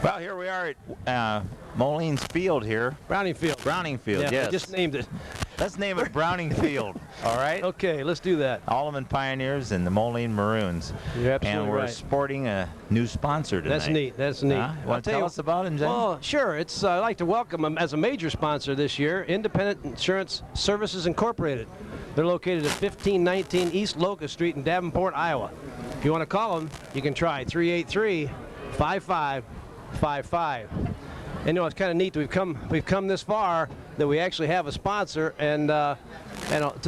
Well, here we are at Moline's Field here. Browning Field. Browning Field, yeah, yes. I just named it. Let's name it Browning Field, all right? Okay, let's do that. Alleman Pioneers and the Moline Maroons. You're absolutely and we're right. sporting a new sponsor tonight. That's neat. That's neat. Want to tell us about it, Jen? Well, sure. It's I'd like to welcome them as a major sponsor this year, Independent Insurance Services Incorporated. They're located at 1519 East Locust Street in Davenport, Iowa. If you want to call them, you can try 383-5555. And you know, it's kind of neat that we've come this far that we actually have a sponsor and to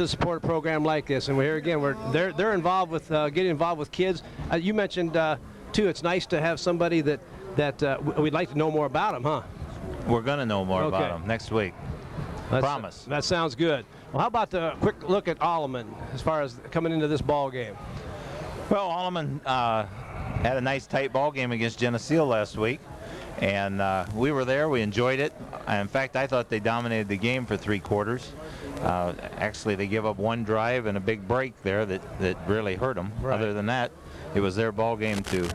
support a program like this. And we're here again. They're involved with getting involved with kids. You mentioned too. It's nice to have somebody that we'd like to know more about them, huh? We're going to know more about them next week. Promise. That sounds good. Well, how about a quick look at Alleman as far as coming into this ball game? Well, Alleman had a nice tight ball game against Geneseo last week. And we were there. We enjoyed it. In fact, I thought they dominated the game for 3 quarters. Actually, they gave up one drive and a big break there that really hurt them. Right. Other than that, it was their ball game to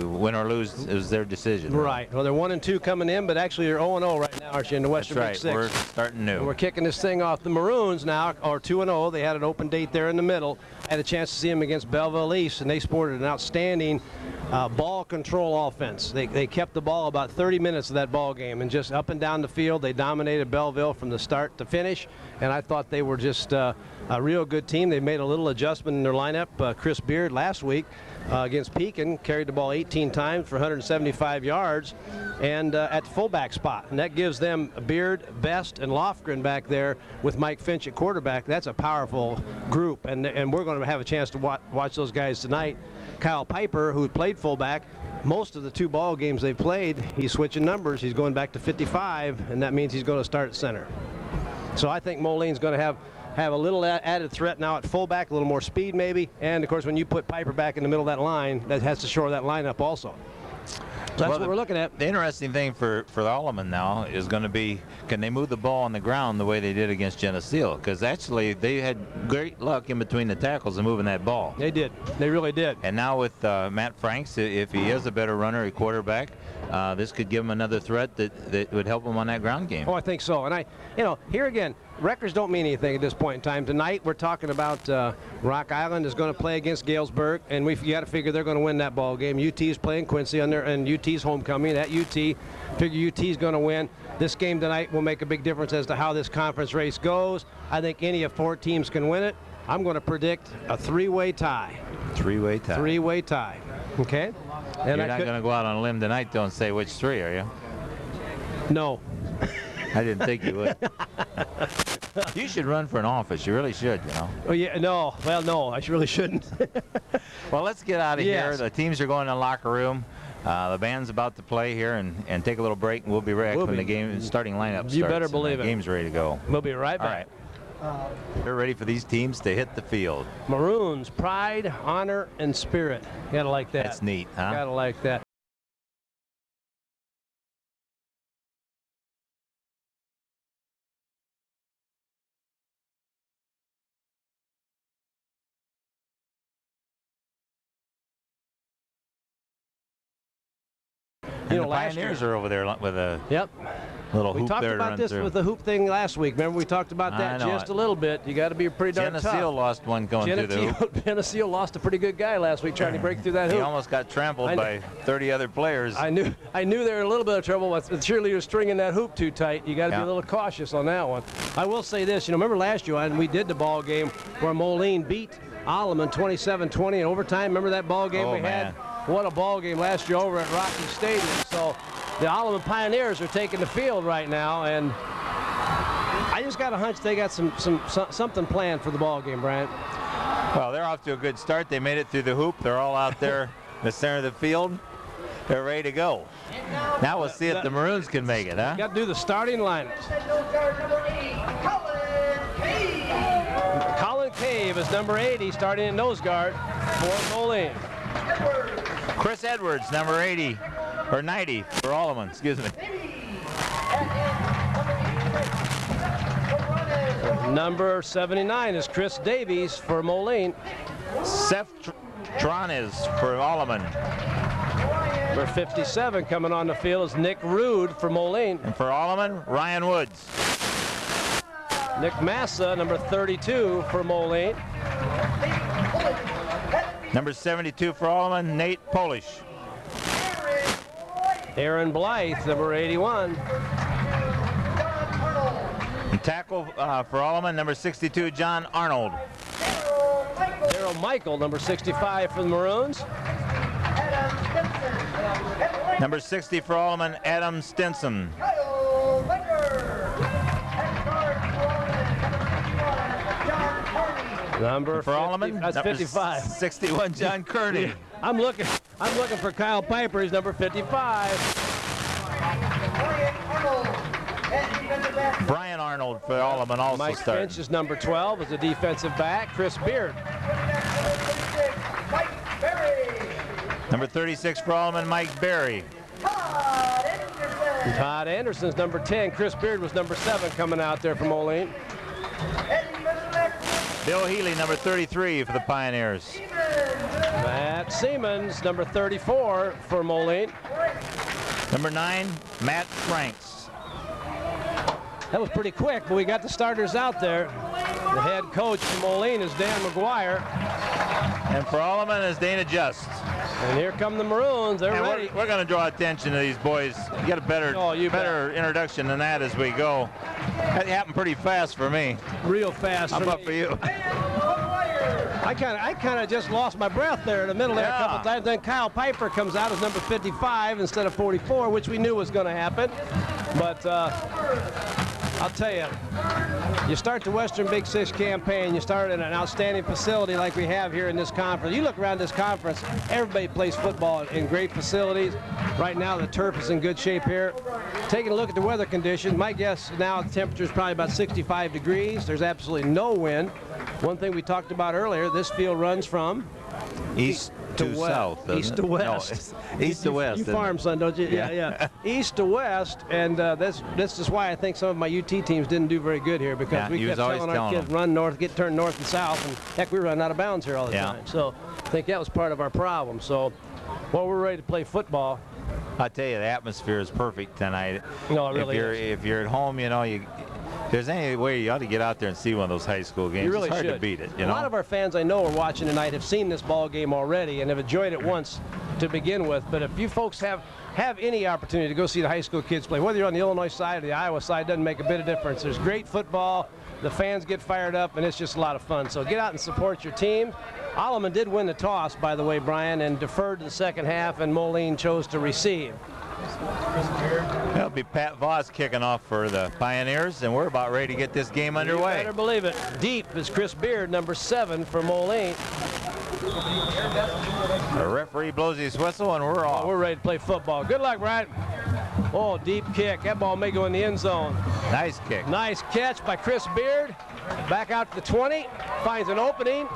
win or lose. It was their decision. Right. Well, they're 1-2 coming in, but actually you're 0-0 right now, aren't you, in the Western Big Six? That's right. We're starting new. And we're kicking this thing off. The Maroons now are 2-0. They had an open date there in the middle. Had a chance to see them against Belleville East, and they sported an outstanding ball control offense. They kept the ball about 30 minutes of that ball game, and just up and down the field, they dominated Belleville from the start to finish. And I thought they were just a real good team. They made a little adjustment in their lineup. Chris Beard last week against Pekin carried the ball 18 times for 175 yards, and at the fullback spot. And that gives them Beard, Best, and Lofgren back there with Mike Finch at quarterback. That's a powerful group, and we're going to have a chance to watch those guys tonight. Kyle Piper, who played fullback, most of the 2 ball games they've played, he's switching numbers. He's going back to 55, and that means he's going to start at center. So I think Moline's going to have a little added threat now at fullback, a little more speed maybe, and of course when you put Piper back in the middle of that line, that has to shore that line up also. So that's what we're looking at. The interesting thing for the Alleman now is going to be, can they move the ball on the ground the way they did against Geneseo? Because actually they had great luck in between the tackles and moving that ball. They did. They really did. And now with Matt Franks, if he is a better runner at quarterback, this could give him another threat that would help him on that ground game. Oh, I think so. And here again, records don't mean anything at this point in time. Tonight we're talking about Rock Island is going to play against Galesburg, and you got to figure they're going to win that ball game. UT is playing Quincy and UT's homecoming at UT. Figure UT is going to win. This game tonight will make a big difference as to how this conference race goes. I think any of 4 teams can win it. I'm going to predict a 3-way tie. 3-way tie. 3-way tie. Okay. And You're not going to go out on a limb tonight, don't say which 3, are you? No. I didn't think you would. You should run for an office. You really should, you know. Oh, yeah, no. Well, no, I really shouldn't. Well, let's get out of here. Yes. The teams are going in the locker room. The band's about to play here and take a little break, and we'll be back when the game starting lineup starts. You better believe it. The game's ready to go. We'll be right back. All right. They're ready for these teams to hit the field. Maroons, pride, honor, and spirit. You gotta like that. That's neat, huh? Gotta like that. And the Pioneers are over there with a little hoop there to run through. We talked about this with the hoop thing last week. Remember we talked about that just a little bit. You got to be pretty darn tough. Geneseo lost one going through the hoop. Geneseo lost a pretty good guy last week trying to break through that hoop. He almost got trampled by 30 other players. I knew they were in a little bit of trouble with the cheerleaders stringing that hoop too tight. You got to be a little cautious on that one. I will say this, remember last year when we did the ball game where Moline beat Alleman 27-20 in overtime. Remember that ball game we had? What a ball game last year over at Rocky Stadium. So the Alleman Pioneers are taking the field right now, and I just got a hunch they got something planned for the ball game, Bryant. Well, they're off to a good start. They made it through the hoop. They're all out there in the center of the field. They're ready to go. Now we'll see if the Maroons can make it, huh? Got to do the starting lineups. Colin Cave is number 80, starting in nose guard for Moline. Chris Edwards, number 80, or 90 for Alleman, excuse me. Number 79 is Chris Davies for Moline. Seth Tronis for Alleman. Number 57 coming on the field is Nick Rude for Moline. And for Alleman, Ryan Woods. Nick Massa, number 32 for Moline. Number 72 for Alleman, Nate Polish. Aaron Blythe, number 81. And tackle for Alleman, number 62, John Arnold. Daryl Michael, number 65 for the Maroons. Number 60 for Alleman, Adam Stimson. Number For Alleman, that's 55. 61, John Kearney. I'm looking for Kyle Piper. He's number 55. Brian Arnold for Alleman also Mike started. Finch is number 12 as a defensive back. Chris Beard. Number 36 for Alleman, Mike Berry. Todd Anderson's number 10. Chris Beard was number 7 coming out there from Moline. Bill Healy, number 33 for the Pioneers. Matt Siemens, number 34 for Moline. Number 9, Matt Franks. That was pretty quick, but we got the starters out there. The head coach for Moline is Dan McGuire. And for Alleman is Dana Just. And here come the Maroons. They're And ready. we're going to draw attention to these boys. Get a better, better introduction than that as we go. That happened pretty fast for me. Real fast. How about for you? I kind of just lost my breath there in the middle there a couple times. Then Kyle Piper comes out as number 55 instead of 44, which we knew was going to happen. But I'll tell you, you start the Western Big Six campaign, you start in an outstanding facility like we have here in this conference. You look around this conference, everybody plays football in great facilities. Right now the turf is in good shape here. Taking a look at the weather conditions, my guess now the temperature is probably about 65 degrees. There's absolutely no wind. One thing we talked about earlier, this field runs from east to south. East to west. No, east to west. You farm, son, don't you? Yeah. East to west, and this is why I think some of my UT teams didn't do very good here, because we kept telling our kids run north, turn north and south, and heck, we run out of bounds here all the time. So I think that was part of our problem. So, well, we're ready to play football. I tell you, the atmosphere is perfect tonight. No, it really is. If you're at home, you know, if there's any way, you ought to get out there and see one of those high school games. You really it's hard should. to beat it. A lot of our fans I know are watching tonight have seen this ball game already and have enjoyed it once to begin with. But if you folks have any opportunity to go see the high school kids play, whether you're on the Illinois side or the Iowa side, doesn't make a bit of difference. There's great football. The fans get fired up, and it's just a lot of fun. So get out and support your team. Alleman did win the toss, by the way, Brian, and deferred to the second half, and Moline chose to receive. That'll be Pat Voss kicking off for the Pioneers, and we're about ready to get this game underway. You better believe it. Deep is Chris Beard, number 7 for Moline. The referee blows his whistle, and we're off. We're ready to play football. Good luck, Brian. Oh, deep kick. That ball may go in the end zone. Nice kick. Nice catch by Chris Beard. Back out to the 20. Finds an opening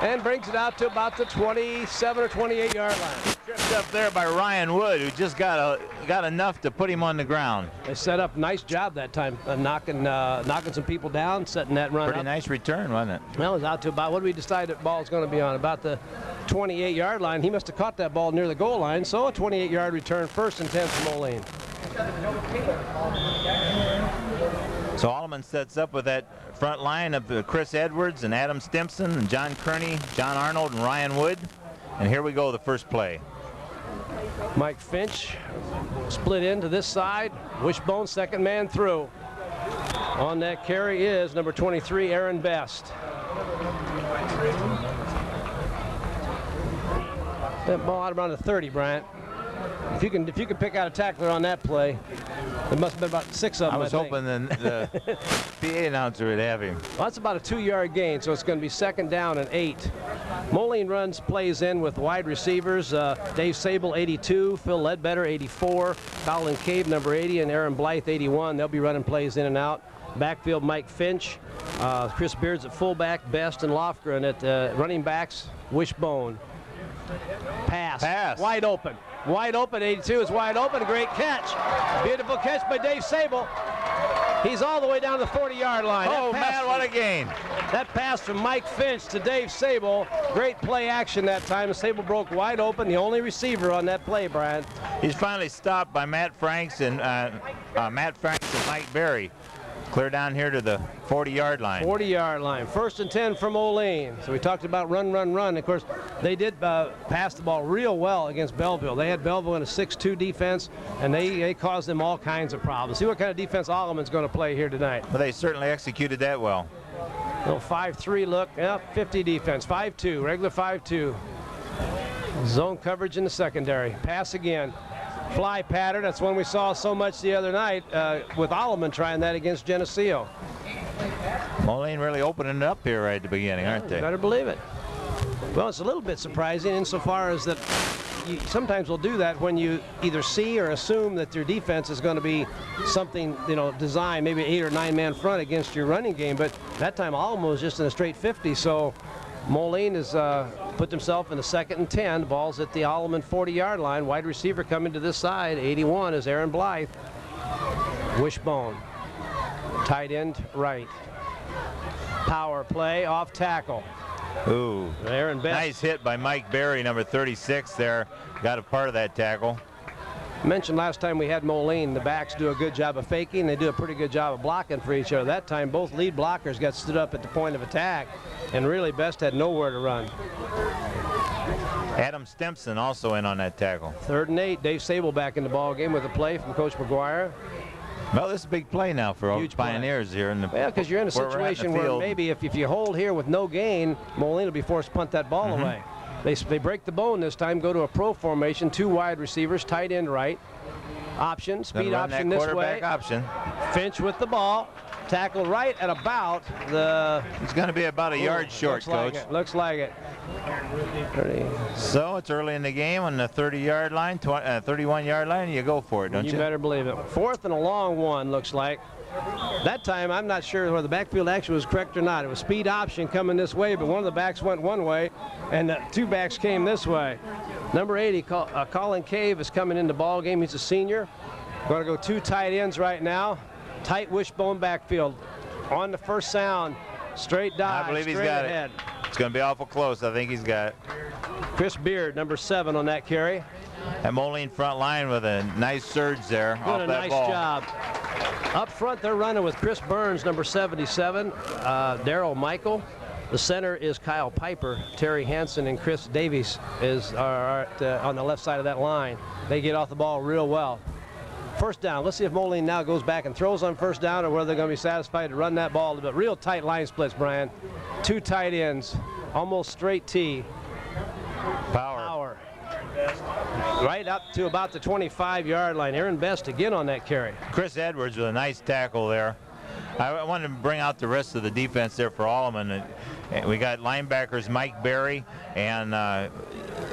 and brings it out to about the 27 or 28-yard line. Tripped up there by Ryan Wood, who just got enough to put him on the ground. They set up. Nice job that time, knocking some people down, setting that run Pretty up. nice return, wasn't it? Well, it was out to about, what did we decide that ball is going to be on? About the 28-yard line. He must have caught that ball near the goal line, so a 28-yard return, 1st and 10 for Moline. So Alleman sets up with that front line of Chris Edwards and Adam Stimson and John Kearney, John Arnold, and Ryan Wood. And here we go, the first play. Mike Finch split into this side. Wishbone, second man through. On that carry is number 23, Aaron Best. That ball out around the 30, Bryant. If you can pick out a tackler on that play, there must have been about 6 of them. I was hoping the PA announcer would have him. Well, that's about a 2-yard gain, so it's going to be 2nd down and 8. Moline plays in with wide receivers. Dave Sable, 82. Phil Ledbetter, 84. Colin Cave, number 80. And Aaron Blythe, 81. They'll be running plays in and out. Backfield, Mike Finch. Chris Beards at fullback. Best and Lofgren at running backs. Wishbone. Pass. Wide open. Wide open. 82 is wide open. Great catch. Beautiful catch by Dave Sable. He's all the way down to the 40-yard line. Oh, man, what a gain. That pass from Mike Finch to Dave Sable. Great play action that time. Sable broke wide open, the only receiver on that play, Brian. He's finally stopped by Matt Franks and Mike Berry. Clear down here to the 40-yard line. 40-yard line. 1st and 10 from Moline. So we talked about run, run, run. Of course, they did pass the ball real well against Belleville. They had Belleville in a 6-2 defense, and they caused them all kinds of problems. See what kind of defense Alleman's going to play here tonight. Well, they certainly executed that well. Little 5-3 look. Yep, 50 defense. 5-2, regular 5-2. Zone coverage in the secondary. Pass again. Fly pattern, that's one we saw so much the other night with Alleman trying that against Geneseo. Moline really opening it up here right at the beginning, aren't they? Better believe it. Well, it's a little bit surprising insofar as that you sometimes will do that when you either see or assume that your defense is going to be something, designed, maybe 8 or 9 man front against your running game, but that time Alleman was just in a straight 50, so Moline has put himself in the 2nd and 10. The ball's at the Alleman 40-yard line. Wide receiver coming to this side. 81 is Aaron Blythe. Wishbone. Tight end right. Power play off tackle. Ooh. Aaron Best. Nice hit by Mike Berry, number 36 there. Got a part of that tackle. Mentioned last time we had Moline, the backs do a good job of faking. They do a pretty good job of blocking for each other. That time both lead blockers got stood up at the point of attack, and really Best had nowhere to run. Adam Stimson also in on that tackle. 3rd and 8. Dave Sable back in the ball game with a play from Coach McGuire. Well, this is a big play now for all Pioneers here. In the, well, because you're in a situation where maybe if you hold here with no gain, Moline will be forced to punt that ball away. They break the bone this time, go to a pro formation, 2 wide receivers, tight end right. Option, speed option this way. Option. Finch with the ball. Tackle right at about the... It's going to be about a yard short, Coach. Looks like it. 30. So it's early in the game on the 30-yard line, 31-yard line. You go for it, don't you? You better believe it. 4th and a long one, looks like. That time, I'm not sure whether the backfield action was correct or not. It was speed option coming this way, but one of the backs went one way, and the 2 backs came this way. Number 80, Colin Cave, is coming into ball game. He's a senior. Going to go 2 tight ends right now. Tight wishbone backfield. On the first sound, straight dive. I believe he's got ahead. it. It's going to be awful close. I think he's got it. Chris Beard, number 7 on that carry. And Moline front line with a nice surge there off that nice ball. Job. Up front, they're running with Chris Burns, number 77, Darrell Michael. The center is Kyle Piper. Terry Hansen and Chris Davies are on the left side of that line. They get off the ball real well. First down. Let's see if Moline now goes back and throws on first down, or whether they're going to be satisfied to run that ball. But real tight line splits, Brian. 2 tight ends, almost straight T. Power. Right up to about the 25-yard line. Aaron Best again on that carry. Chris Edwards with a nice tackle there. I wanted to bring out the rest of the defense there for Alleman. We got linebackers Mike Berry, and the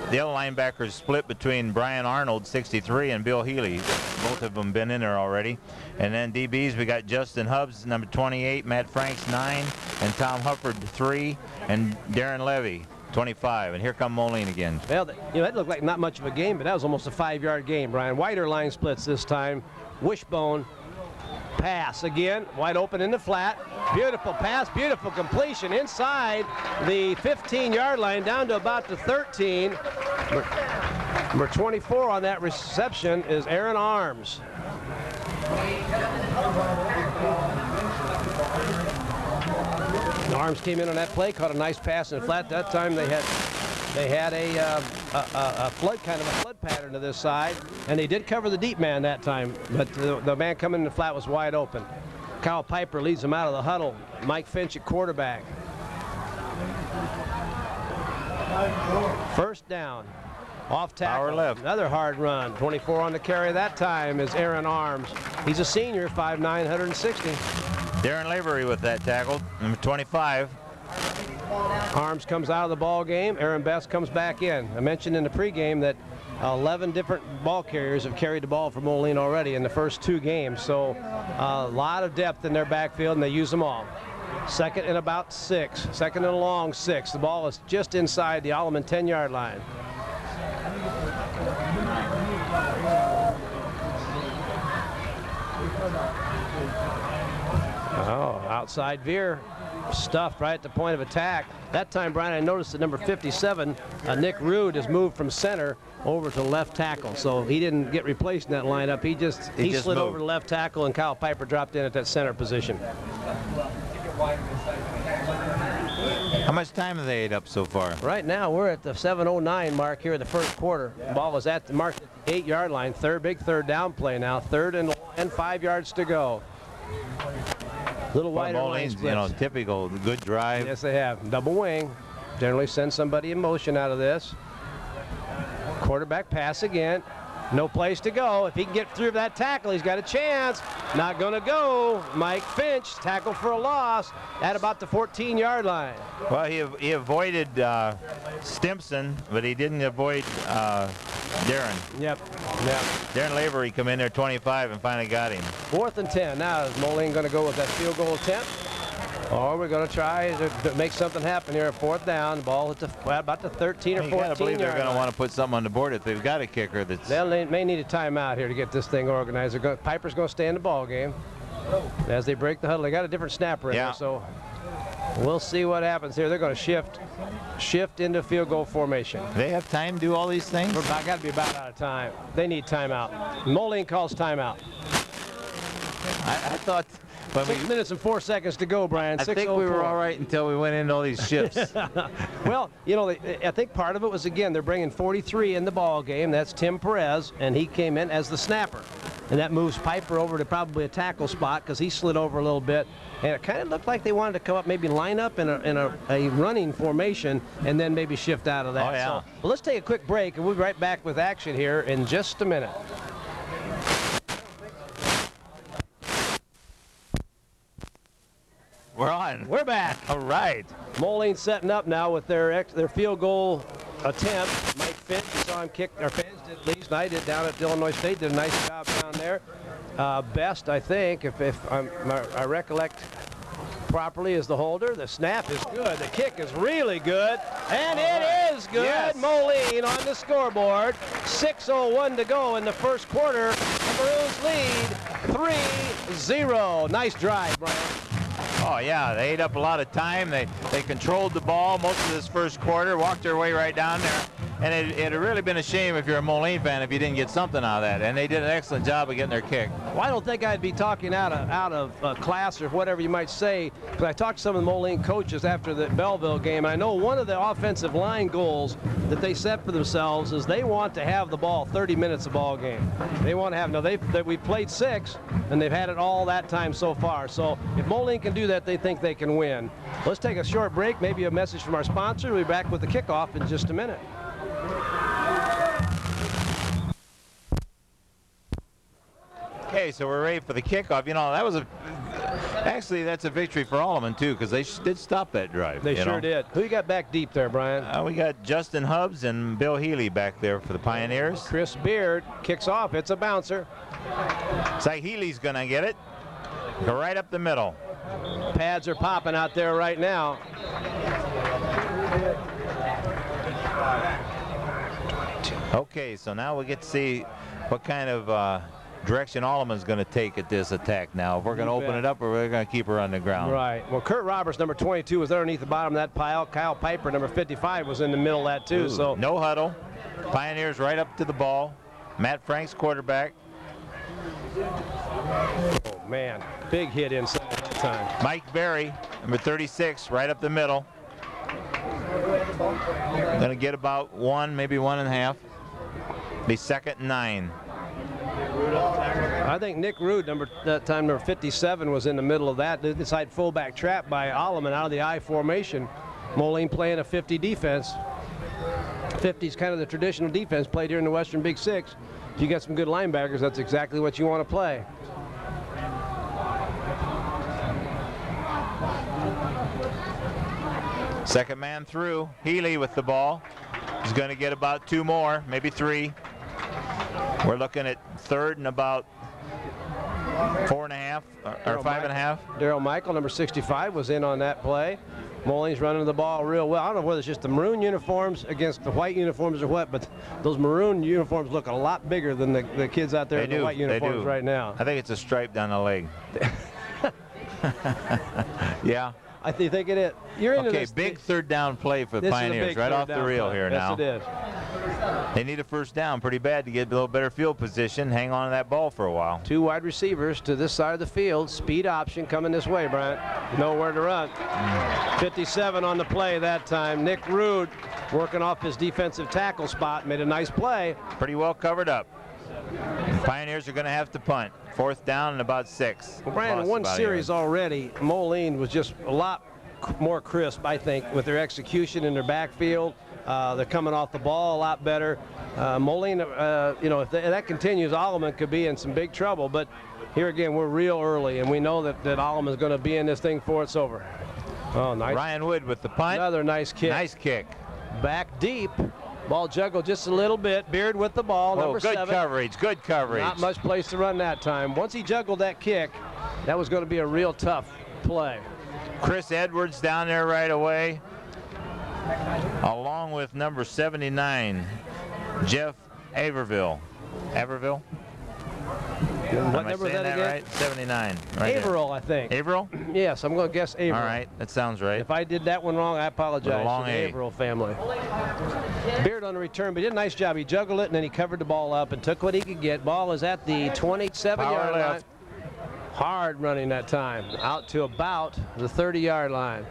other linebackers split between Brian Arnold, 63, and Bill Healy. Both of them been in there already. And then DBs, we got Justin Hubbs, number 28, Matt Franks, 9, and Tom Hufford, 3, and Darren Levy, 25. And here come Moline again. Well, that looked like not much of a game, but that was almost a 5-yard game, Brian. Wider line splits this time. Wishbone. Pass again, wide open in the flat. Beautiful pass, beautiful completion inside the 15-yard line down to about the 13. Number 24 on that reception is Aaron Arms. Arms came in on that play, caught a nice pass in the flat. That time they had a kind of a flood pattern to this side, and they did cover the deep man that time, but the man coming in the flat was wide open. Kyle Piper leads them out of the huddle. Mike Finch at quarterback. First down. Off tackle. Power left. Another hard run. 24 on the carry that time is Aaron Arms. He's a senior, 5'9", 160. Darren Lavery with that tackle, number 25. Arms comes out of the ball game. Aaron Best comes back in. I mentioned in the pregame that 11 different ball carriers have carried the ball for Moline already in the first 2 games. So a lot of depth in their backfield, and they use them all. 2nd and about 6. 2nd and a long 6. The ball is just inside the Alleman 10-yard line. Oh, outside veer. Stuffed right at the point of attack. That time, Brian, I noticed that number 57, Nick Rude, has moved from center over to left tackle. So he didn't get replaced in that lineup. He just slid moved over to left tackle, and Kyle Piper dropped in at that center position. How much time have they ate up so far? Right now, we're at the 7:09 mark here in the first quarter. The ball was at the mark at the 8-yard line. Big third down play now. 3rd and 5 yards to go. Little wider line Moline's, splits. typical good drive. Yes, they have. Double wing. Generally send somebody in motion out of this. Quarterback pass again. No place to go. If he can get through that tackle, he's got a chance. Not going to go. Mike Finch, tackle for a loss at about the 14-yard line. Well, he avoided Stimson, but he didn't avoid Darren. Yep. Darren Lavery come in there 25 and finally got him. 4th and 10. Now is Moline going to go with that field goal attempt? Or we're going to try to make something happen here. 4th down. The ball at about the 13 or 14 You got to believe they're going to line. want to put something on the board if they've got a kicker that's... They may need a timeout here to get this thing organized. Piper's going to stay in the ball game as they break the huddle. They got a different snapper in there, so we'll see what happens here. They're going to shift into field goal formation. They have time to do all these things? We're got to be about out of time. They need timeout. Moline calls timeout. I thought... 6 minutes and 4 seconds to go, Brian. I think we were all right until we went into all these shifts. Well, I think part of it was, again, they're bringing 43 in the ball game. That's Tim Perez, and he came in as the snapper. And that moves Piper over to probably a tackle spot because he slid over a little bit. And it kind of looked like they wanted to come up, maybe line up in a running formation and then maybe shift out of that. Oh, yeah. So, well, let's take a quick break, and we'll be right back with action here in just a minute. We're on. We're back. All right. Moline setting up now with their field goal attempt. Mike Finch, you saw him kick, our fans did at least, and I did down at Illinois State, did a nice job down there. Best, I think, if I recollect properly, is the holder. The snap is good. The kick is really good. And it is good. Yes. Moline on the scoreboard. 6:01 to go in the first quarter. The Maroons lead 3-0. Nice drive, Brian. Oh, yeah, they ate up a lot of time. They controlled the ball most of this first quarter, walked their way right down there. And it had really been a shame if you're a Moline fan if you didn't get something out of that. And they did an excellent job of getting their kick. Well, I don't think I'd be talking out of class or whatever you might say, because I talked to some of the Moline coaches after the Belleville game. I know one of the offensive line goals that they set for themselves is they want to have the ball 30 minutes of ball game. They want to have, we've played 6, and they've had it all that time so far. So if Moline can do that, they think they can win. Let's take a short break, maybe a message from our sponsor. We'll be back with the kickoff in just a minute. Okay, so we're ready for the kickoff. That was actually that's a victory for Alleman too, because they did stop that drive. They sure did. Who you got back deep there, Brian? We got Justin Hubbs and Bill Healy back there for the Pioneers. Chris Beard kicks off. It's a bouncer. It's like Healy's gonna get it. Go right up the middle. Pads are popping out there right now. Okay, so now we get to see what kind of direction Alleman's going to take at this attack now. If we're going to open it up or we're going to keep her on the ground. Right. Well, Kurt Roberts, number 22, was underneath the bottom of that pile. Kyle Piper, number 55, was in the middle of that too. So no huddle. Pioneers right up to the ball. Matt Frank's quarterback. Oh, man. Big hit inside that time. Mike Berry, number 36, right up the middle. Going to get about 1, maybe 1.5. Be 2nd and 9. I think Nick Rude, number 57, was in the middle of that. Inside fullback trap by Alleman out of the I formation. Moline playing a 50 defense. 50 is kind of the traditional defense played here in the Western Big Six. If you got some good linebackers, that's exactly what you want to play. Second man through. Healy with the ball. He's going to get about 2 more, maybe 3. We're looking at 3rd and about 4.5 or 5.5. Daryl Michael, number 65, was in on that play. Moline's running the ball real well. I don't know whether it's just the maroon uniforms against the white uniforms or what, but those maroon uniforms look a lot bigger than the kids out there in the white uniforms right now. I think it's a stripe down the leg. Yeah. I think it is. You're into Okay, this. big third down play for the Pioneers, right off the reel here now. Yes, it is. They need a first down pretty bad to get a little better field position, hang on to that ball for a while. 2 wide receivers to this side of the field. Speed option coming this way, Bryant. Nowhere to run. 57 on the play that time. Nick Rude working off his defensive tackle spot, made a nice play. Pretty well covered up. The Pioneers are going to have to punt. 4th down and about 6. Well, Brian, in one series already, Moline was just a lot more crisp, I think, with their execution in their backfield. They're coming off the ball a lot better. Moline, you know, if that continues, Alleman could be in some big trouble. But here again, we're real early, and we know that Alleman is going to be in this thing before it's over. Oh, nice. Ryan Wood with the punt. Another nice kick. Nice kick. Back deep. Ball juggled just a little bit. Beard with the ball, number 7. Good coverage, good coverage. Not much place to run that time. Once he juggled that kick, that was going to be a real tough play. Chris Edwards down there right away, along with number 79, Jeff Averville. Averville? What number is that again? Right? 79. Right Averill, I think. Averill? Yes, I'm going to guess Averill. All right, that sounds right. If I did that one wrong, I apologize to long the A. Averill family. Beard on the return, but he did a nice job. He juggled it, and then he covered the ball up and took what he could get. Ball is at the 27-yard line. Hard running that time, out to about the 30-yard line.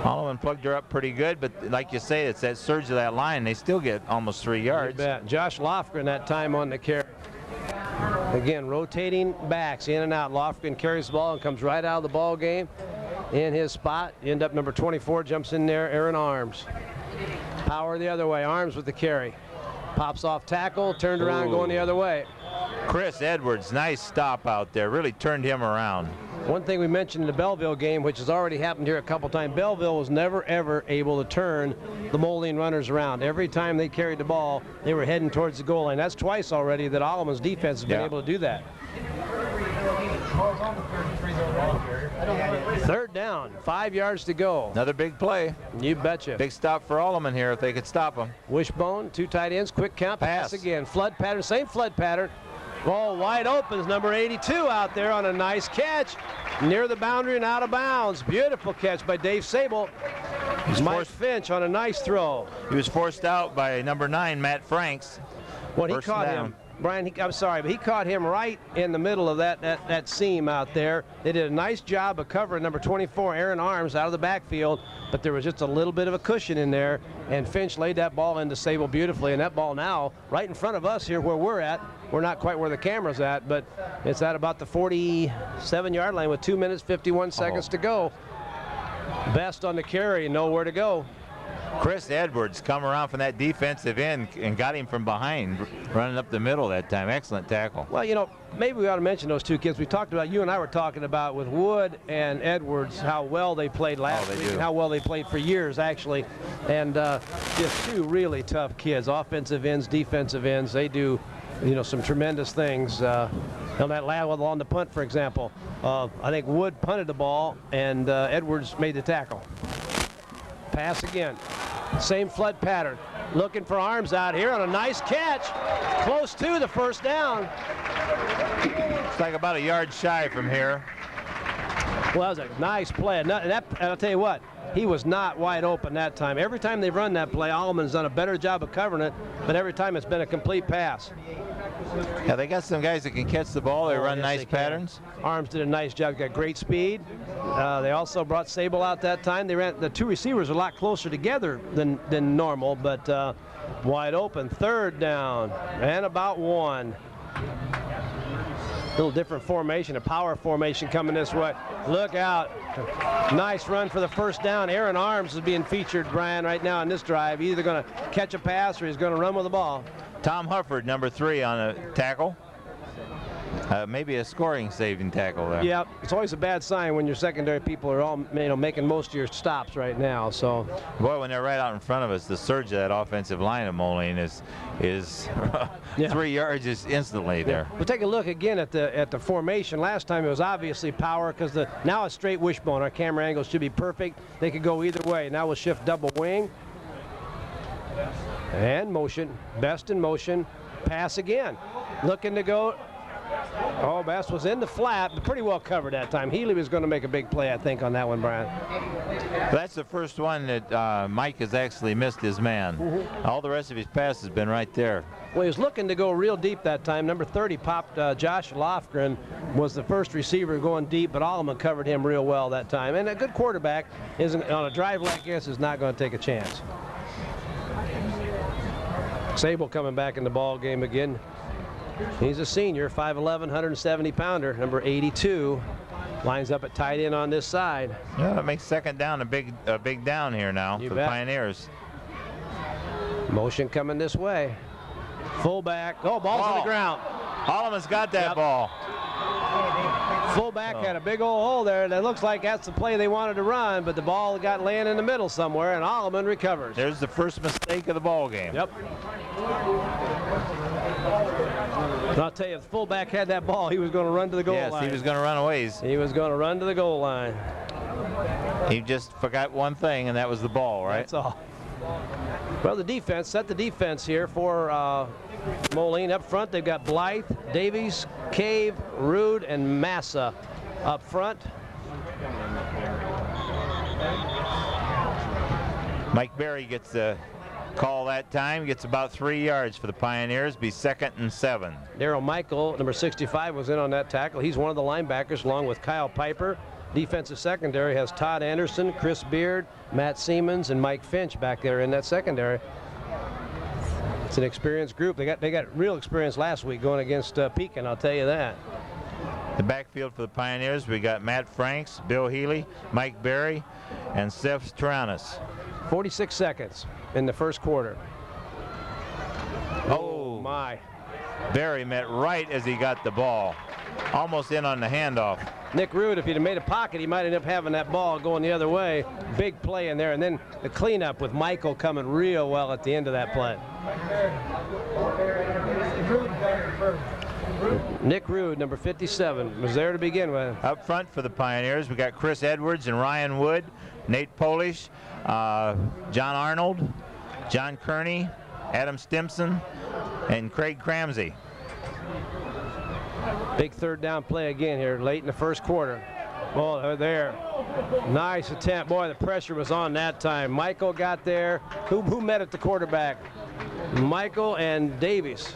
Alleman plugged her up pretty good, but like you say, it's that surge of that line. They still get almost 3 yards. You bet. Josh Lofgren that time on the carry. Again, rotating backs in and out. Lofgren carries the ball and comes right out of the ball game in his spot. You end up number 24, jumps in there, Aaron Arms. Power the other way, Arms with the carry. Pops off tackle, turned around, going the other way. Chris Edwards, nice stop out there, really turned him around. One thing we mentioned in the Belleville game, which has already happened here a couple times, Belleville was never ever able to turn the Moline runners around. Every time they carried the ball, they were heading towards the goal line. That's twice already that Alleman's defense has been able to do that. 3rd down, 5 yards to go. Another big play. You betcha. Big stop for Alleman here if they could stop him. Wishbone, 2 tight ends, quick count, pass again. Flood pattern, same flood pattern. Ball wide open is number 82 out there on a nice catch. Near the boundary and out of bounds. Beautiful catch by Dave Sable. Mike Finch on a nice throw. He was forced out by number 9, Matt Franks. Well, he caught him. Brian, I'm sorry, but he caught him right in the middle of that seam out there. They did a nice job of covering number 24, Aaron Arms, out of the backfield, but there was just a little bit of a cushion in there, and Finch laid that ball into Sable beautifully, and that ball now right in front of us here where we're at. We're not quite where the camera's at, but it's at about the 47-yard line with 2 minutes, 51 seconds to go. Best on the carry, nowhere to go. Chris Edwards come around from that defensive end and got him from behind, running up the middle that time. Excellent tackle. Well, you know, maybe we ought to mention those two kids. We talked about, you and I were talking about with Wood and Edwards, how well they played last week and how well they played for years, actually. And just 2 really tough kids, offensive ends, defensive ends. They do, you know, some tremendous things. On that last one on the punt, for example, I think Wood punted the ball and Edwards made the tackle. Pass again. Same flood pattern. Looking for Arms out here on a nice catch. Close to the first down. It's like about a yard shy from here. Well, that was a nice play. And I'll tell you what, he was not wide open that time. Every time they've run that play, Alleman's done a better job of covering it, but every time it's been a complete pass. Yeah, they got some guys that can catch the ball. They run nice patterns. Arms did a nice job. Got great speed. They also brought Sable out that time. They ran the 2 receivers a lot closer together than normal, but wide open. 3rd down and about 1. Little different formation, a power formation coming this way. Look out. Nice run for the first down. Aaron Arms is being featured, Brian, right now in this drive. He's either going to catch a pass or he's going to run with the ball. Tom Hufford, number 3 on a tackle. Maybe a scoring saving tackle there. Yeah, it's always a bad sign when your secondary people are all, you know, making most of your stops right now. So, boy, when they're right out in front of us, the surge of that offensive line of Moline is 3 yards just instantly there. We'll take a look again at the formation. Last time it was obviously power because now it's straight wishbone. Our camera angles should be perfect. They could go either way. Now we'll shift double wing and motion. Best in motion. Pass again. Looking to go Oh, Bass was in the flat, but pretty well covered that time. Healy was going to make a big play, I think, on that one, Brian. That's the first one that Mike has actually missed his man. All the rest of his pass has been right there. Well, he was looking to go real deep that time. Number 30 popped. Josh Lofgren was the first receiver going deep, but Alleman covered him real well that time. And a good quarterback isn't on a drive like this is not going to take a chance. Sable coming back in the ball game again. He's a senior, 5'11", 170-pounder, number 82. Lines up at tight end on this side. Yeah, that makes second down a big down here now for the Pioneers. Motion coming this way. Fullback. Oh, ball's on the ground. Alleman's got that ball. Fullback had a big old hole there. That looks like that's the play they wanted to run, but the ball got laying in the middle somewhere, and Alleman recovers. There's the first mistake of the ball game. Yep. And I'll tell you, if the fullback had that ball, he was going to run to the goal line. Yes, he was going to run a ways. He was going to run to the goal line. He just forgot one thing, and that was the ball, right? That's all. Well, the defense, set the defense here for Moline. Up front, they've got Blythe, Davies, Cave, Rude, and Massa up front. Mike Berry gets the call that time, gets about 3 yards for the Pioneers, be 2nd and 7. Darryl Michael, number 65, was in on that tackle. He's one of the linebackers along with Kyle Piper. Defensive secondary has Todd Anderson, Chris Beard, Matt Siemens, and Mike Finch back there in that secondary. It's an experienced group. They got real experience last week going against Pekin, I'll tell you that. The backfield for the Pioneers, we got Matt Franks, Bill Healy, Mike Berry, and Steph Taranis. 46 seconds in the first quarter. Oh my. Berry met right as he got the ball. Almost in on the handoff. Nick Rude, if he'd have made a pocket, he might end up having that ball going the other way. Big play in there, and then the cleanup with Michael coming real well at the end of that play. Nick Rude, number 57, was there to begin with. Up front for the Pioneers, we got Chris Edwards and Ryan Wood, Nate Polish, John Arnold, John Kearney, Adam Stimson, and Craig Cramsey. Big third down play again here late in the first quarter. Oh, they're there. Nice attempt. Boy, the pressure was on that time. Michael got there. Who met at the quarterback? Michael and Davies.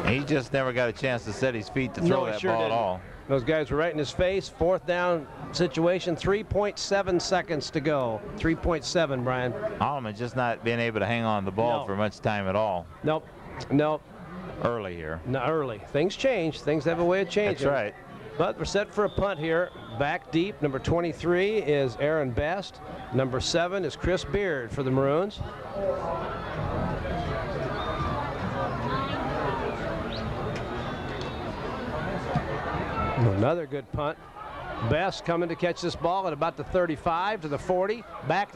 He just never got a chance to set his feet to throw that ball at all. Those guys were right in his face. Fourth down situation, 3.7 seconds to go. 3.7, Brian. Alleman just not being able to hang on the ball for much time at all. Nope. Early here. No, early. Things change. Things have a way of changing. That's right. But we're set for a punt here. Back deep. Number 23 is Aaron Best. Number 7 is Chris Beard for the Maroons. Another good punt. Best coming to catch this ball at about the 35 to the 40, back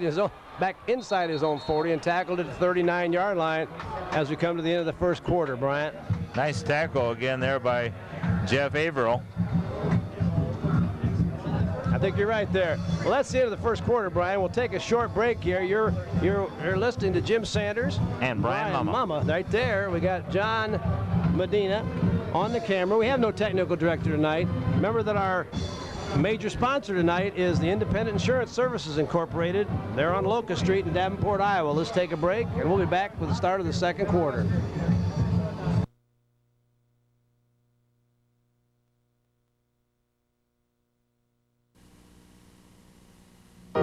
inside his own 40, and tackled at the 39-yard line as we come to the end of the first quarter, Bryant. Nice tackle again there by Jeff Averill. I think you're right there. Well, that's the end of the first quarter, Brian. We'll take a short break here. You're listening to Jim Sanders and Brian Mama right there. We got John Medina on the camera. We have no technical director tonight. Remember that our major sponsor tonight is the Independent Insurance Services Incorporated. They're on Locust Street in Davenport, Iowa. Let's take a break, and we'll be back with the start of the second quarter.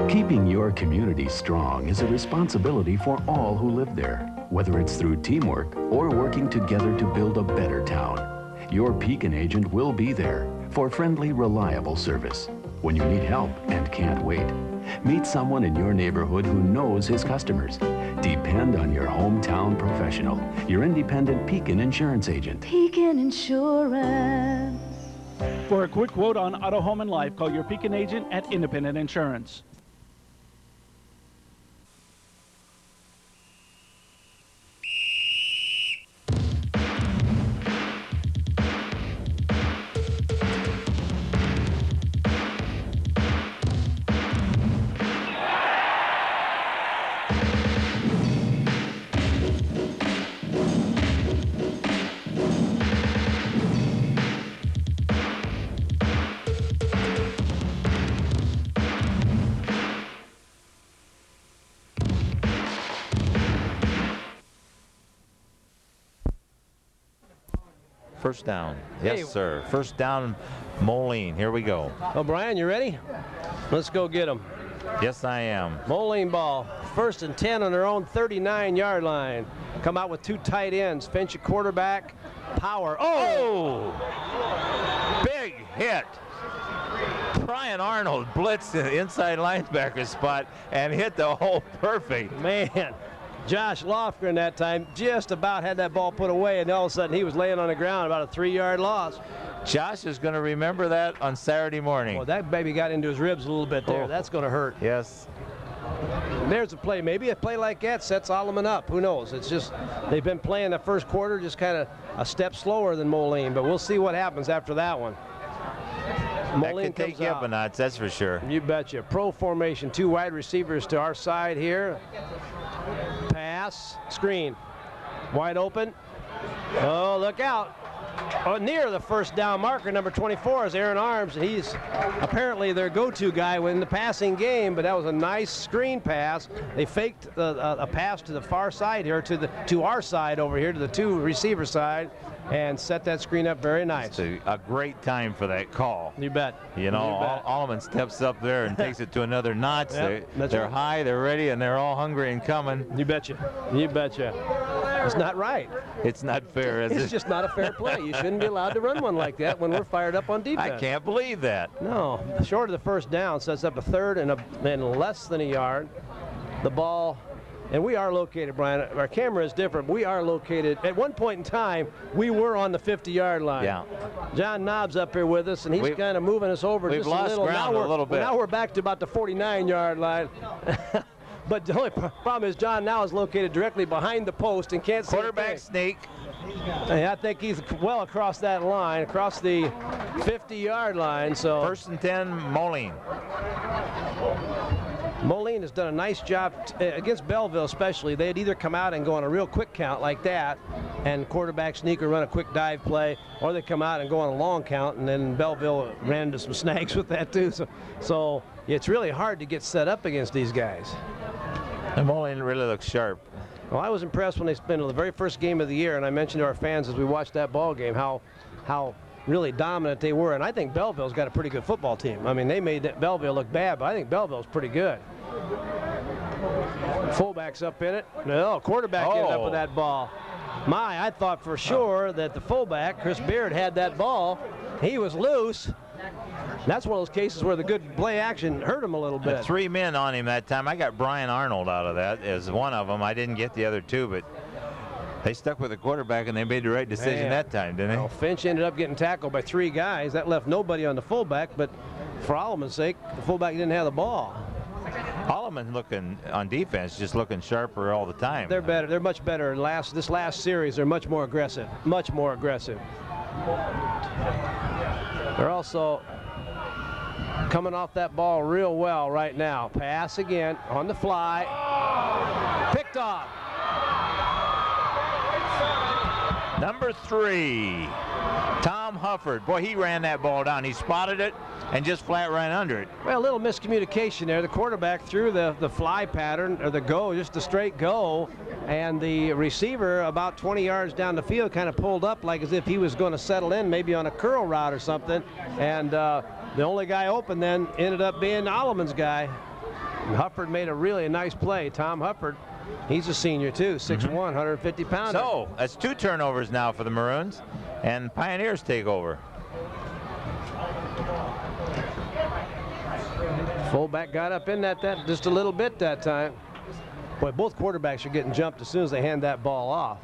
Keeping your community strong is a responsibility for all who live there, whether it's through teamwork or working together to build a better town. Your Pekin agent will be there for friendly, reliable service when you need help and can't wait. Meet someone in your neighborhood who knows his customers. Depend on your hometown professional, your independent Pekin insurance agent. Pekin Insurance. For a quick quote on auto, home, and life, call your Pekin agent at Independent Insurance. First down. Yes, Hey. sir. First down, Moline. Here we go. O'Brien, you ready? Let's go get them. Yes, I am. Moline ball. 1st and 10 on their own 39-yard line. Come out with 2 tight ends. Finch at quarterback. Power. Oh! Big hit. Brian Arnold blitzed in the inside linebacker spot and hit the hole perfect. Man, Josh Lofgren that time just about had that ball put away, and all of a sudden he was laying on the ground, about a 3-yard loss. Josh is going to remember that on Saturday morning. Well, that baby got into his ribs a little bit there. Oh. That's going to hurt. Yes. There's a play. Maybe a play like that sets Alleman up. Who knows? It's just they've been playing the first quarter just kind of a step slower than Moline, but we'll see what happens after that one. That can take you up a notch, that's for sure. You betcha. Pro formation, 2 wide receivers to our side here. Pass, screen, wide open. Oh, look out. Oh, near the first down marker, number 24 is Aaron Arms, and he's apparently their go-to guy in the passing game, but that was a nice screen pass. They faked a pass to the far side here, to our side over here, to the 2 receiver side, and set that screen up very nice. It's a great time for that call. You bet. You know, You bet. Alleman steps up there and takes it to another notch. Yep, that's they're right. high, they're ready, and they're all hungry and coming. You betcha. You betcha. It's not right. It's not fair, is it? It's just not a fair play. You shouldn't be allowed to run one like that when we're fired up on defense. I can't believe that. No, short of the first down, sets up a 3rd and less than a yard. The ball, and we are located, Brian. Our camera is different. We are located. At one point in time, we were on the 50-yard line. Yeah. John Knob's up here with us, and he's kind of moving us over we've just lost a little. ground now a little bit. Now we're back to about the 49-yard line. But the only problem is John now is located directly behind the post and can't see a Quarterback thing. sneak. And I think he's well across that line, across the 50-yard line. So 1st and 10, Moline. Moline has done a nice job against Belleville, especially. They had either come out and go on a real quick count like that, and quarterback sneak or run a quick dive play, or they come out and go on a long count, and then Belleville ran into some snags with that too. So it's really hard to get set up against these guys. And Moline really looks sharp. Well, I was impressed when they spent the very first game of the year, and I mentioned to our fans as we watched that ball game how really dominant they were. And I think Belleville's got a pretty good football team. I mean, they made Belleville look bad, but I think Belleville's pretty good. Fullback's up in it. No, quarterback ended up with that ball. I thought for sure that the fullback, Chris Beard, had that ball. He was loose. That's one of those cases where the good play action hurt him a little bit. 3 men on him that time. I got Brian Arnold out of that as one of them. I didn't get the other 2, but they stuck with the quarterback and they made the right decision that time, didn't they? Well, Finch ended up getting tackled by 3 guys. That left nobody on the fullback, but for Alleman's sake, the fullback didn't have the ball. Alleman looking on defense, just looking sharper all the time. They're better. They're much better. This last series, they're much more aggressive. Much more aggressive. They're also coming off that ball real well right now. Pass again on the fly. Picked off. Number 3, Tom Hufford. Boy, he ran that ball down. He spotted it and just flat ran under it. Well, a little miscommunication there. The quarterback threw the fly pattern, or the go, just a straight go, and the receiver about 20 yards down the field kind of pulled up like as if he was going to settle in maybe on a curl route or something, and the only guy open then ended up being Alleman's guy. And Hufford made a really nice play. Tom Hufford, he's a senior too, 6'1", 150 pounder. So that's 2 turnovers now for the Maroons, and Pioneers take over. Fullback got up in that just a little bit that time. Boy, both quarterbacks are getting jumped as soon as they hand that ball off.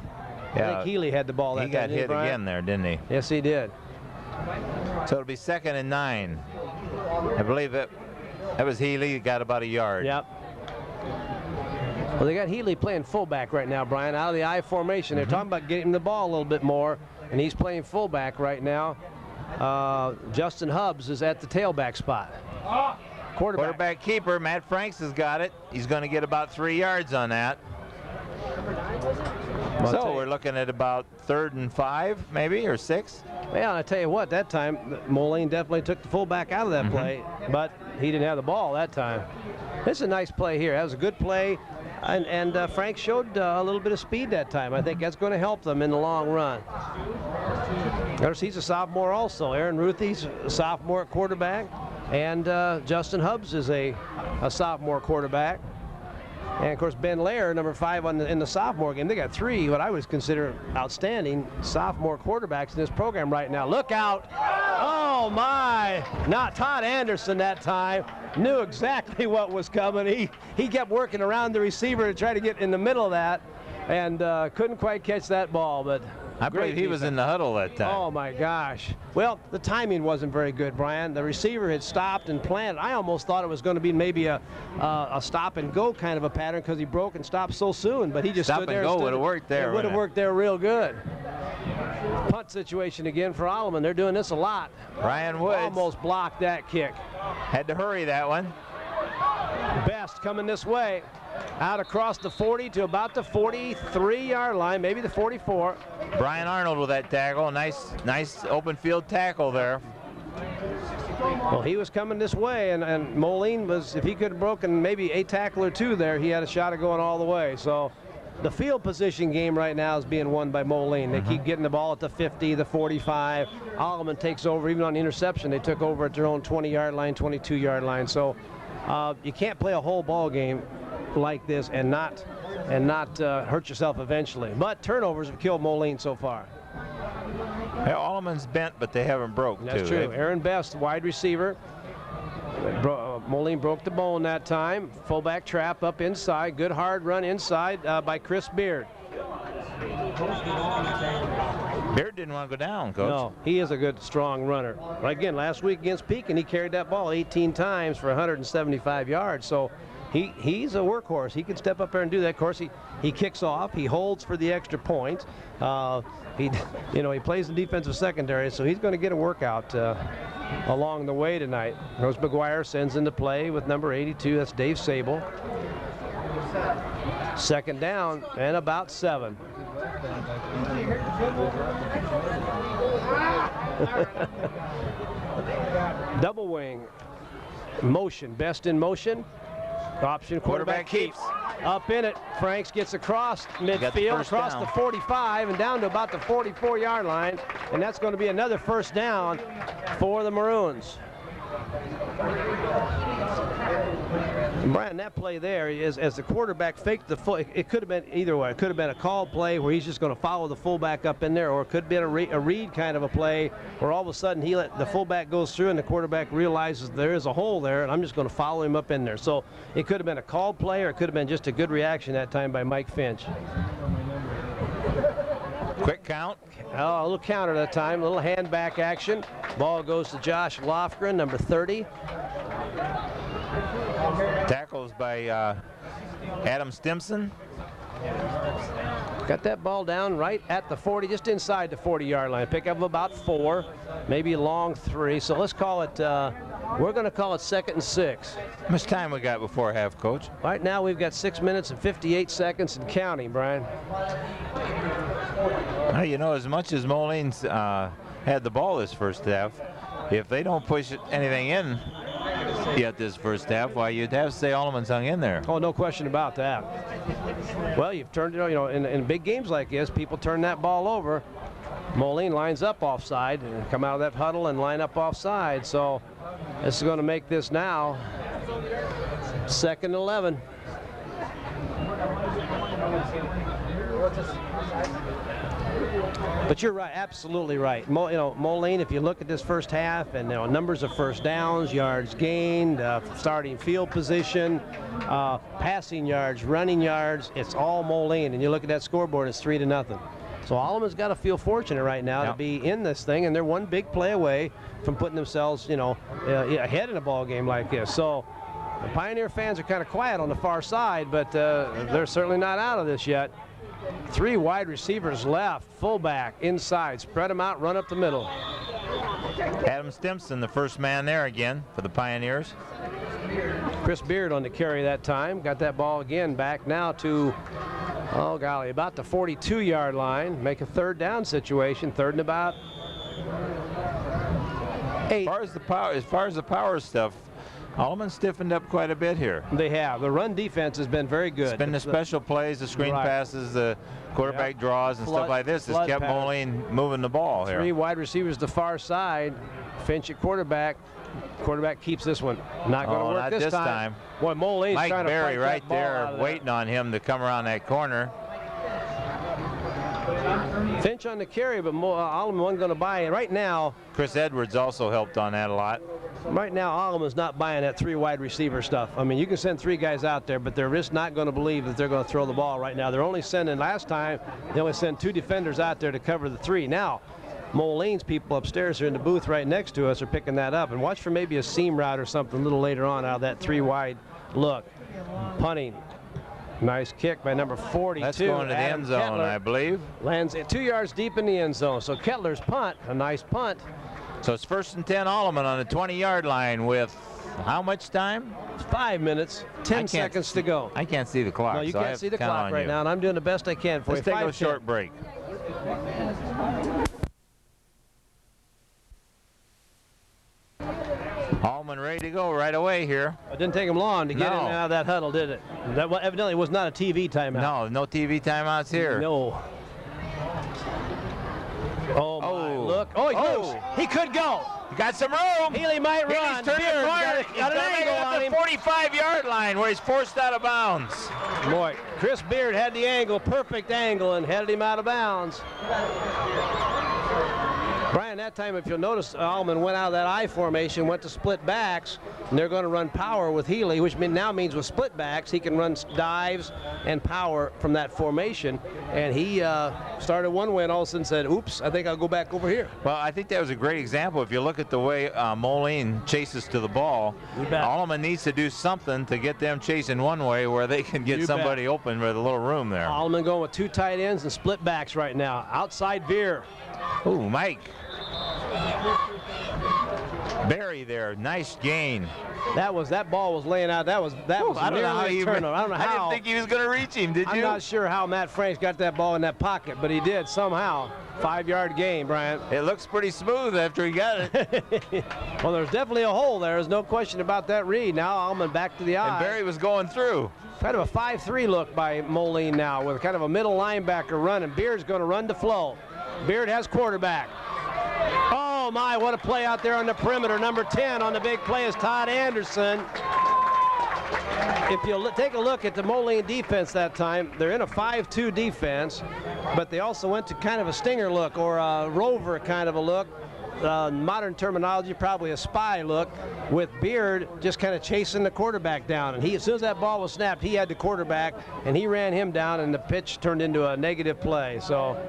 Yeah, I think Healy had the ball that time. He got didn't hit Brian? again there, didn't he? Yes, he did. So it'll be 2nd and 9. I believe that was Healy. He got about a yard. Yep. Well, they got Healy playing fullback right now, Brian, out of the I formation. They're talking about getting him the ball a little bit more, and he's playing fullback right now. Justin Hubbs is at the tailback spot. Quarterback keeper, Matt Franks has got it. He's going to get about 3 yards on that. So we're looking at about 3rd and 5, maybe, or 6. Well, I tell you what, that time Moline definitely took the fullback out of that play, but he didn't have the ball that time. This is a nice play here. That was a good play. And Frank showed a little bit of speed that time. I think that's going to help them in the long run. Of course, he's a sophomore also. Aaron Ruthie's a sophomore at quarterback. And Justin Hubbs is a sophomore quarterback. And, of course, Ben Lair, number 5 in the sophomore game. They got 3 what I would consider outstanding sophomore quarterbacks in this program right now. Look out. Oh, my. Not Todd Anderson that time. Knew exactly what was coming. He kept working around the receiver to try to get in the middle of that and couldn't quite catch that ball. But I believe he was in the huddle that time. Oh, my gosh. Well, the timing wasn't very good, Brian. The receiver had stopped and planted. I almost thought it was going to be maybe a stop and go kind of a pattern because he broke and stopped so soon. But he just stood there. Stop and go would have worked there. It would have worked there real good. Punt situation again for Alleman. They're doing this a lot. Ryan Woods almost blocked that kick. Had to hurry that one. Best coming this way. Out across the 40 to about the 43-yard line, maybe the 44. Brian Arnold with that tackle. Nice open field tackle there. Well, he was coming this way, and Moline was, if he could have broken maybe a tackle or 2 there, he had a shot of going all the way. So the field position game right now is being won by Moline. They keep getting the ball at the 50, the 45. Alleman takes over. Even on the interception, they took over at their own 20-yard line, 22-yard line. So you can't play a whole ball game like this and not hurt yourself eventually. But turnovers have killed Moline so far. Yeah, Alleman's bent, but they haven't broke. That's too. true. Aaron Best, wide receiver. Moline broke the bone that time. Fullback trap up inside. Good hard run inside by Chris Beard. Beard didn't want to go down, Coach. No, he is a good, strong runner. Again, last week against Pekin, he carried that ball 18 times for 175 yards. So he's a workhorse. He can step up there and do that. Of course, he kicks off. He holds for the extra point. He plays the defensive secondary, so he's going to get a workout along the way tonight. Rose McGuire sends into play with number 82. That's Dave Sable. Second down and about 7. Double wing. Motion. Best in motion. Option quarterback keeps. Up in it. Franks gets across midfield, across the 45 and down to about the 44-yard line. And that's going to be another first down for the Maroons. And Brian, that play there is as the quarterback faked the full. It could have been either way. It could have been a called play where he's just going to follow the fullback up in there, or it could have been a read kind of a play where all of a sudden the fullback goes through and the quarterback realizes there is a hole there, and I'm just going to follow him up in there. So it could have been a called play, or it could have been just a good reaction that time by Mike Finch. Quick count. Oh, a little counter that time, a little hand back action. Ball goes to Josh Lofgren, number 30. Tackles by Adam Stimson. Got that ball down right at the 40, just inside the 40-yard line. Pick up about 4, maybe a long 3. So let's call it, we're going to call it 2nd and 6. How much time we got before half, Coach? Right now we've got 6 minutes and 58 seconds and counting, Brian. Well, you know, as much as Moline's had the ball this first half, if they don't push anything in yet this first half, why, you'd have to say Alleman's hung in there. Oh, no question about that. Well, you've turned it, in big games like this, people turn that ball over. Moline lines up offside and come out of that huddle and line up offside. So this is going to make this now 2nd and 11. But you're right, absolutely right. Moline, if you look at this first half and numbers of first downs, yards gained, starting field position, passing yards, running yards, it's all Moline. And you look at that scoreboard, it's 3-0. So Alleman's got to feel fortunate right now to be in this thing, and they're one big play away from putting themselves, ahead in a ball game like this. So the Pioneer fans are kind of quiet on the far side, but they're certainly not out of this yet. 3 wide receivers left, fullback inside, spread them out, run up the middle. Adam Stimson, the first man there again for the Pioneers. Chris Beard on the carry that time. Got that ball again back now to, oh golly, about the 42-yard line. Make a 3rd down situation, 3rd and about 8. As far as the power stuff, Alleman stiffened up quite a bit here. They have. The run defense has been very good. It's been the special plays, the screen Right. passes, the quarterback draws, and stuff like this. It's kept pattern. Moline moving the ball here. 3 wide receivers to far side. Finch at quarterback. Quarterback keeps this one. Not going to work not this time. Boy, Moline's Mike trying to Berry fight right that ball out there of there. waiting on him to come around that corner. Finch on the carry, but Alleman wasn't going to buy it. Right now, Chris Edwards also helped on that a lot. Alleman's not buying that 3 wide receiver stuff. I mean, you can send 3 guys out there, but they're just not going to believe that they're going to throw the ball right now. They're only sending, last time, they only sent 2 defenders out there to cover the 3. Now, Moline's people upstairs are in the booth right next to us are picking that up. And watch for maybe a seam route or something a little later on out of that 3 wide look. Punting. Nice kick by number 42. That's going to the Adam end zone, Kettler. I believe. Lands 2 yards deep in the end zone. So Kettler's punt, a nice punt. So it's 1st and 10 Alleman on the 20-yard line with how much time? 5 minutes, 10 seconds to go. I can't see the clock. No, you so I can't have see to the count clock on right you. now, and I'm doing the best I can for Let's you. take a 5-10. short break. Alleman ready to go right away here. It didn't take him long to get in and out of that huddle, did it? That evidently was not a TV timeout. No TV timeouts here. No. Oh, my, look. Oh, he goes. He could go. He got some room. Healy might run. He's turned the Beard corner. got an He's angle on at him. the 45-yard line where he's forced out of bounds. Boy, Chris Beard had the angle, perfect angle, and headed him out of bounds. Brian, that time, if you'll notice, Alleman went out of that I formation, went to split backs, and they're going to run power with Healy, which now means with split backs, he can run dives and power from that formation. And he started one way and all of a sudden said, oops, I think I'll go back over here. Well, I think that was a great example. If you look at the way Moline chases to the ball, Alleman needs to do something to get them chasing one way where they can get somebody open with a little room there. Alleman going with 2 tight ends and split backs right now. Outside veer. Ooh, Mike. Barry there, nice gain. That ball was laying out. That was I don't know how nearly a turnover. I don't know how. I didn't think he was going to reach him. Did you? I'm not sure how Matt Franks got that ball in that pocket, but he did somehow. 5-yard gain, Brian. It looks pretty smooth after he got it. Well, there's definitely a hole there. There's no question about that read. Now Alleman back to the eye. And Barry was going through. Kind of a 5-3 look by Moline now with kind of a middle linebacker run, and Beard's going to run to flow. Beard has quarterback. Oh my, what a play out there on the perimeter. Number 10 on the big play is Todd Anderson. If you take a look at the Moline defense that time, they're in a 5-2 defense, but they also went to kind of a stinger look or a rover kind of a look. Modern terminology, probably a spy look, with Beard just kind of chasing the quarterback down. And as soon as that ball was snapped, he had the quarterback, and he ran him down, and the pitch turned into a negative play. So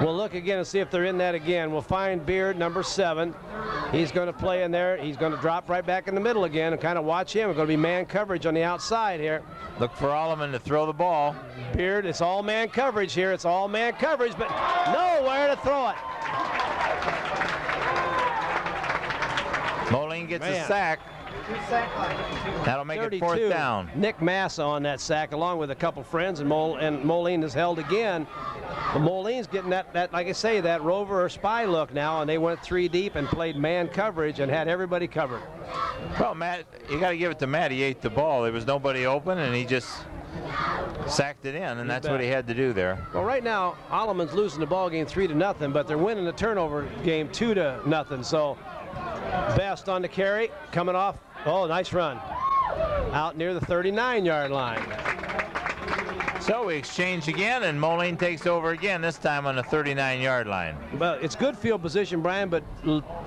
we'll look again and see if they're in that again. We'll find Beard, number 7. He's going to play in there. He's going to drop right back in the middle again and kind of watch him. We're going to be man coverage on the outside here. Look for Alleman to throw the ball. Beard, it's all man coverage here. It's all man coverage, but nowhere to throw it. Moline gets a sack. That'll make it 4th down. Nick Massa on that sack along with a couple friends, and Moline is held again. But Moline's getting that, like I say, that rover or spy look now, and they went 3 deep and played man coverage and had everybody covered. Well, Matt, you got to give it to Matt. He ate the ball. There was nobody open, and he just sacked it in, and that's what he had to do there. Well, right now, Alleman's losing the ball game 3-0, but they're winning the turnover game 2-0. So Best on the carry, coming off. Oh, nice run. Out near the 39-yard line. So we exchange again, and Moline takes over again, this time on the 39-yard line. But it's good field position, Brian, but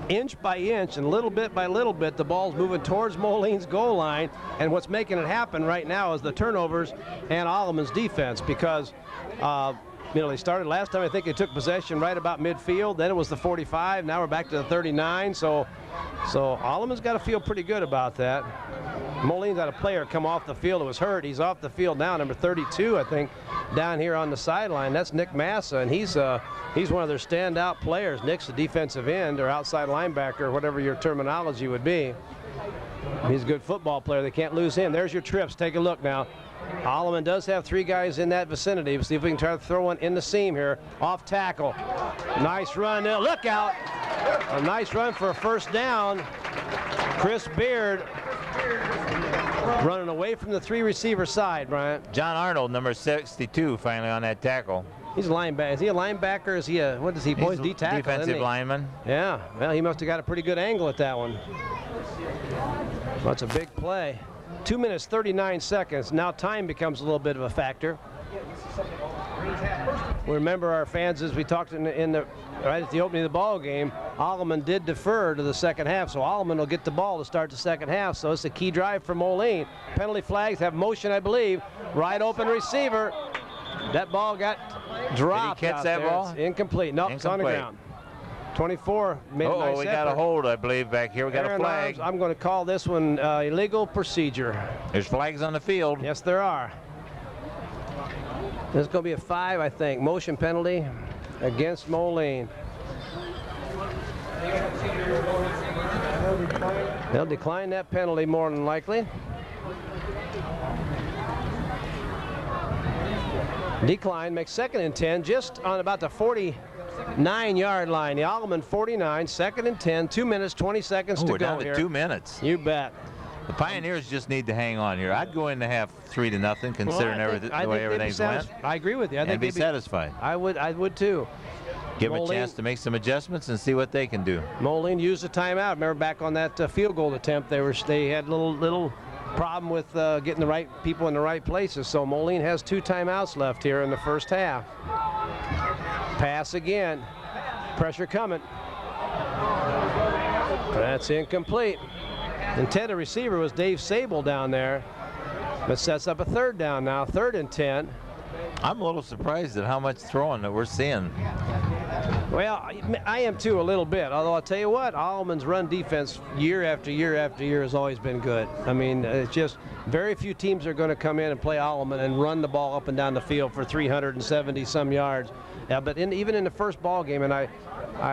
inch by inch and little bit by little bit, the ball's moving towards Moline's goal line. And what's making it happen right now is the turnovers and Alleman's defense, because they started last time, I think they took possession right about midfield. Then it was the 45. Now we're back to the 39. So Alleman's got to feel pretty good about that. Moline's got a player come off the field who was hurt. He's off the field now, number 32, I think, down here on the sideline. That's Nick Massa, and he's one of their standout players. Nick's a defensive end or outside linebacker, whatever your terminology would be. He's a good football player. They can't lose him. There's your trips. Take a look now. Alleman does have 3 guys in that vicinity. We'll see if we can try to throw one in the seam here. Off tackle. Nice run. Look out. A nice run for a first down. Chris Beard Running away from the 3 receiver side, Bryant. John Arnold, number 62, finally on that tackle. He's a linebacker. Is he a linebacker? Is he a, what does he, boys, He's D-tackle, defensive isn't he? lineman. Yeah, well, he must have got a pretty good angle at that one. That's a big play. 2 minutes, 39 seconds. Now time becomes a little bit of a factor. We remember our fans, as we talked right at the opening of the ball game, Alleman did defer to the second half, so Alleman will get the ball to start the second half. So it's a key drive for Moline. Penalty flags have motion, I believe. Wide open receiver. That ball got dropped. Did he catch out that there. ball? It's incomplete. Nope, it's on the ground. 24 made a nice we got a effort. hold, I believe, back here. We got a Aaron flag. Ives, I'm going to call this one illegal procedure. There's flags on the field. Yes, there are. This is going to be a 5, I think. Motion penalty against Moline. They'll decline that penalty more than likely. Decline, makes 2nd and 10, just on about the 49-yard line. The Alleman 49, 2nd and 10, 2 minutes, 20 seconds to We're go down to here. 2 minutes. You bet. The Pioneers just need to hang on here. I'd go in to have 3-0, considering the way everything's went. I agree with you. I think And be they'd satisfied. I would too. Give them a Moline- chance to make some adjustments and see what they can do. Moline used a timeout. Remember back on that field goal attempt, they had a little problem with getting the right people in the right places. So Moline has 2 timeouts left here in the first half. Pass again. Pressure coming. That's incomplete. Intended receiver was Dave Sable down there. That sets up a 3rd down now. 3rd and 10. I'm a little surprised at how much throwing that we're seeing. Well, I am too a little bit. Although I'll tell you what, Alleman's run defense year after year after year has always been good. I mean, it's just very few teams are going to come in and play Alleman and run the ball up and down the field for 370 some yards. But even in the first ball game, and I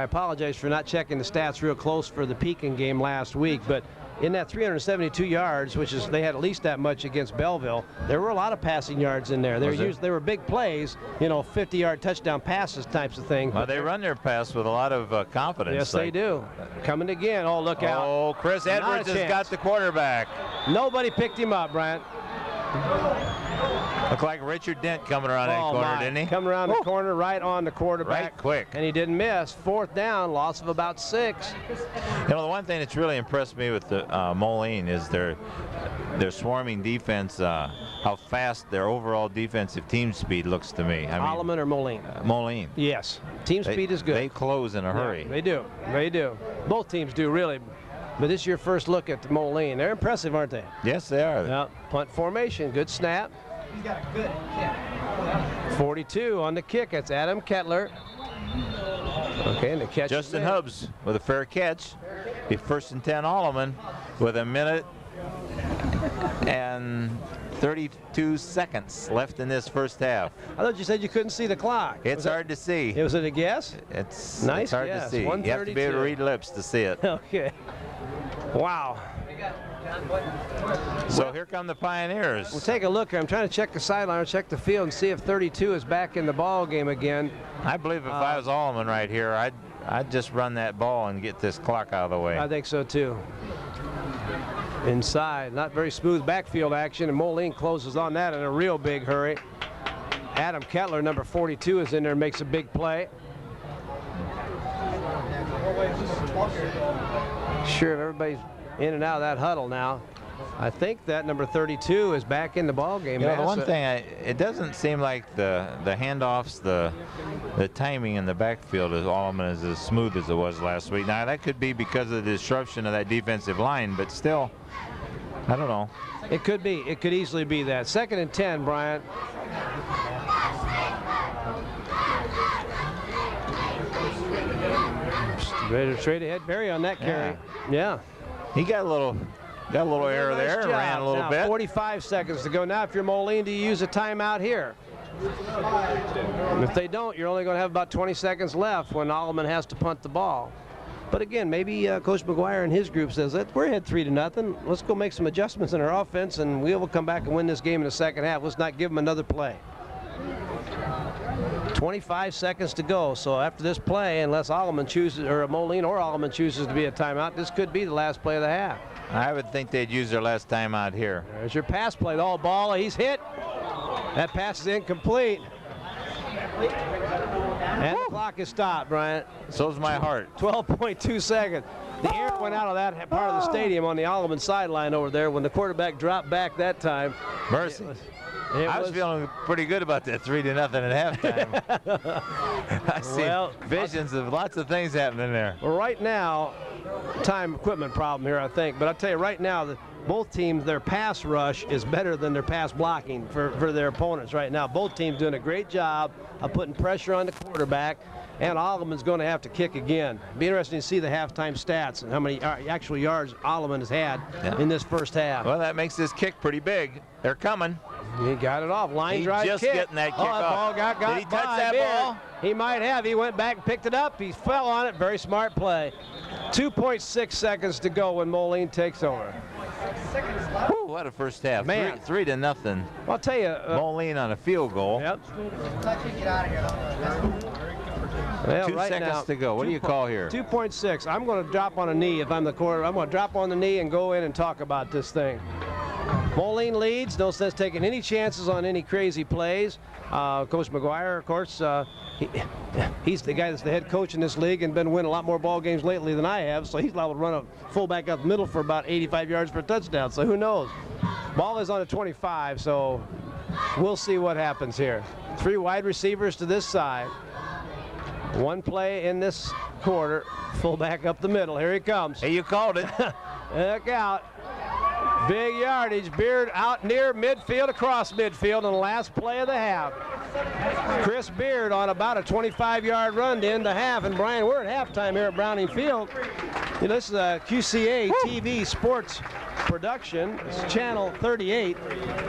apologize for not checking the stats real close for the Pekin game last week, but in that 372 yards, which is they had at least that much against Belleville, there were a lot of passing yards in there. They were big plays, 50-yard touchdown passes types of thing. Well, they run their pass with a lot of confidence. Yes, they do. Coming again. Oh, look out. Oh, Chris Not a Edwards has chance. got the quarterback. Nobody picked him up, Bryant. Looked like Richard Dent coming around that corner, didn't he? Coming around the corner, right on the quarterback. Right quick. And he didn't miss. 4th down, loss of about 6. The one thing that's really impressed me with the Moline is their swarming defense, how fast their overall defensive team speed looks to me. I mean, Alleman or Moline? Moline. Yes. Team speed is good. They close in a hurry. Yeah, they do. They do. Both teams do, really. But this is your first look at the Moline. They're impressive, aren't they? Yes, they are. Yeah. Punt formation. Good snap. 42 on the kick. That's Adam Kettler. Okay, and the catch. Justin Hubbs with a fair catch. Be 1st and 10 Alleman with 1 minute and 32 seconds left in this first half. I thought you said you couldn't see the clock. It's hard to see. Was it a guess? It's Nice hard guess. to see. You have to be able to 132. read lips to see it. Okay. Wow. So here come the Pioneers. We'll take a look. I'm trying to check the sideline, check the field, and see if 32 is back in the ball game again. I believe if I was Alleman right here, I'd just run that ball and get this clock out of the way. I think so too. Inside, not very smooth backfield action, and Moline closes on that in a real big hurry. Adam Kettler, number 42, is in there and makes a big play. Sure, everybody's in and out of that huddle now. I think that number 32 is back in the ball game. The one thing, it doesn't seem like the handoffs, the timing in the backfield is Alleman is as smooth as it was last week. Now that could be because of the disruption of that defensive line, but still, I don't know. It could be. It could easily be that. 2nd and 10, Bryant. Straight ahead, Barry on that carry. Yeah. He got a little error Nice there, job. ran a little Now, bit. 45 seconds to go. Now, if you're Moline, do you use a timeout here? If they don't, you're only going to have about 20 seconds left when Alleman has to punt the ball. But again, maybe Coach McGuire and his group says, we're ahead 3-0. Let's go make some adjustments in our offense, and we will come back and win this game in the second half. Let's not give them another play. 25 seconds to go. So after this play, unless Alleman chooses, or Moline or Alleman chooses to be a timeout, this could be the last play of the half. I would think they'd use their last timeout here. There's your pass play. All ball. He's hit. That pass is incomplete. And the clock is stopped, Bryant. So's my heart. 12.2 seconds. The air went out of that part of the stadium on the Alleman sideline over there when the quarterback dropped back that time. Mercy. I was feeling pretty good about that 3-0 at halftime. I see visions of lots of things happening there. Well, right now, time equipment problem here, I think. But I'll tell you right now, both teams, their pass rush is better than their pass blocking for their opponents right now. Both teams doing a great job of putting pressure on the quarterback, and Alleman's going to have to kick again. Be interesting to see the halftime stats and how many actual yards Alleman has had in this first half. Well, that makes this kick pretty big. They're coming. He got it off. Line drive just kick. Getting that kick that off. Ball got Did he touch that Beard. ball? He might have. He went back and picked it up. He fell on it. Very smart play. 2.6 seconds to go when Moline takes over. Whew, what a first half. Man. 3-0. I'll tell you. Moline on a field goal. Yep. Well, 2 seconds to go. What do you call here? 2.6. I'm going to drop on a knee if I'm the quarter. I'm going to drop on the knee and go in and talk about this thing. Moline leads. No sense taking any chances on any crazy plays. Coach McGuire, of course, he's the guy that's the head coach in this league and been winning a lot more ball games lately than I have. So he's allowed to run a fullback up the middle for about 85 yards for a touchdown. So who knows? Ball is on a 25, so we'll see what happens here. 3 wide receivers to this side. 1 play in this quarter. Fullback up the middle. Here he comes. Hey, you called it. Look out. Big yardage. Beard out near midfield, across midfield on the last play of the half. Chris Beard on about a 25-yard run to end the half. And Brian, we're at halftime here at Browning Field. You know, this is a QCA TV sports production. It's channel 38.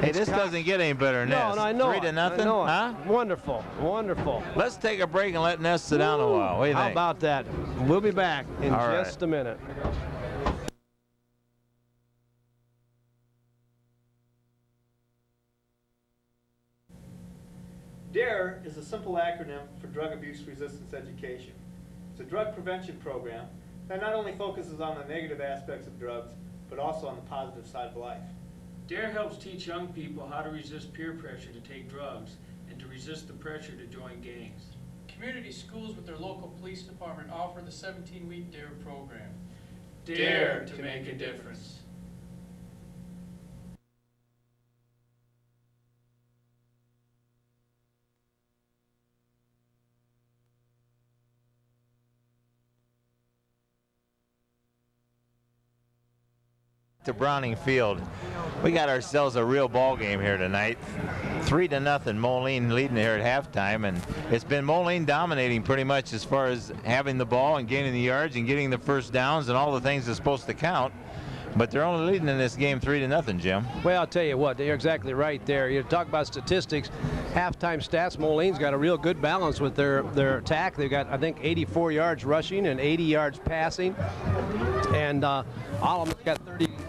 Hey, this doesn't get any better than this. No, I know. 3-0, huh? Wonderful, wonderful. Let's take a break and let Ness sit down a while. What do you think? How about that? We'll be back in All right. just a minute. DARE is a simple acronym for Drug Abuse Resistance Education. It's a drug prevention program that not only focuses on the negative aspects of drugs, but also on the positive side of life. DARE helps teach young people how to resist peer pressure to take drugs and to resist the pressure to join gangs. Community schools with their local police department offer the 17-week DARE program. DARE to make a difference. To Browning Field. We got ourselves a real ball game here tonight. 3-0, Moline leading here at halftime, and it's been Moline dominating pretty much as far as having the ball and gaining the yards and getting the first downs and all the things that's supposed to count. But they're only leading in this game 3-0, Jim. Well, I'll tell you what, you're exactly right there. You talk about statistics, halftime stats, Moline's got a real good balance with their attack. They've got, I think, 84 yards rushing and 80 yards passing. And Alleman's got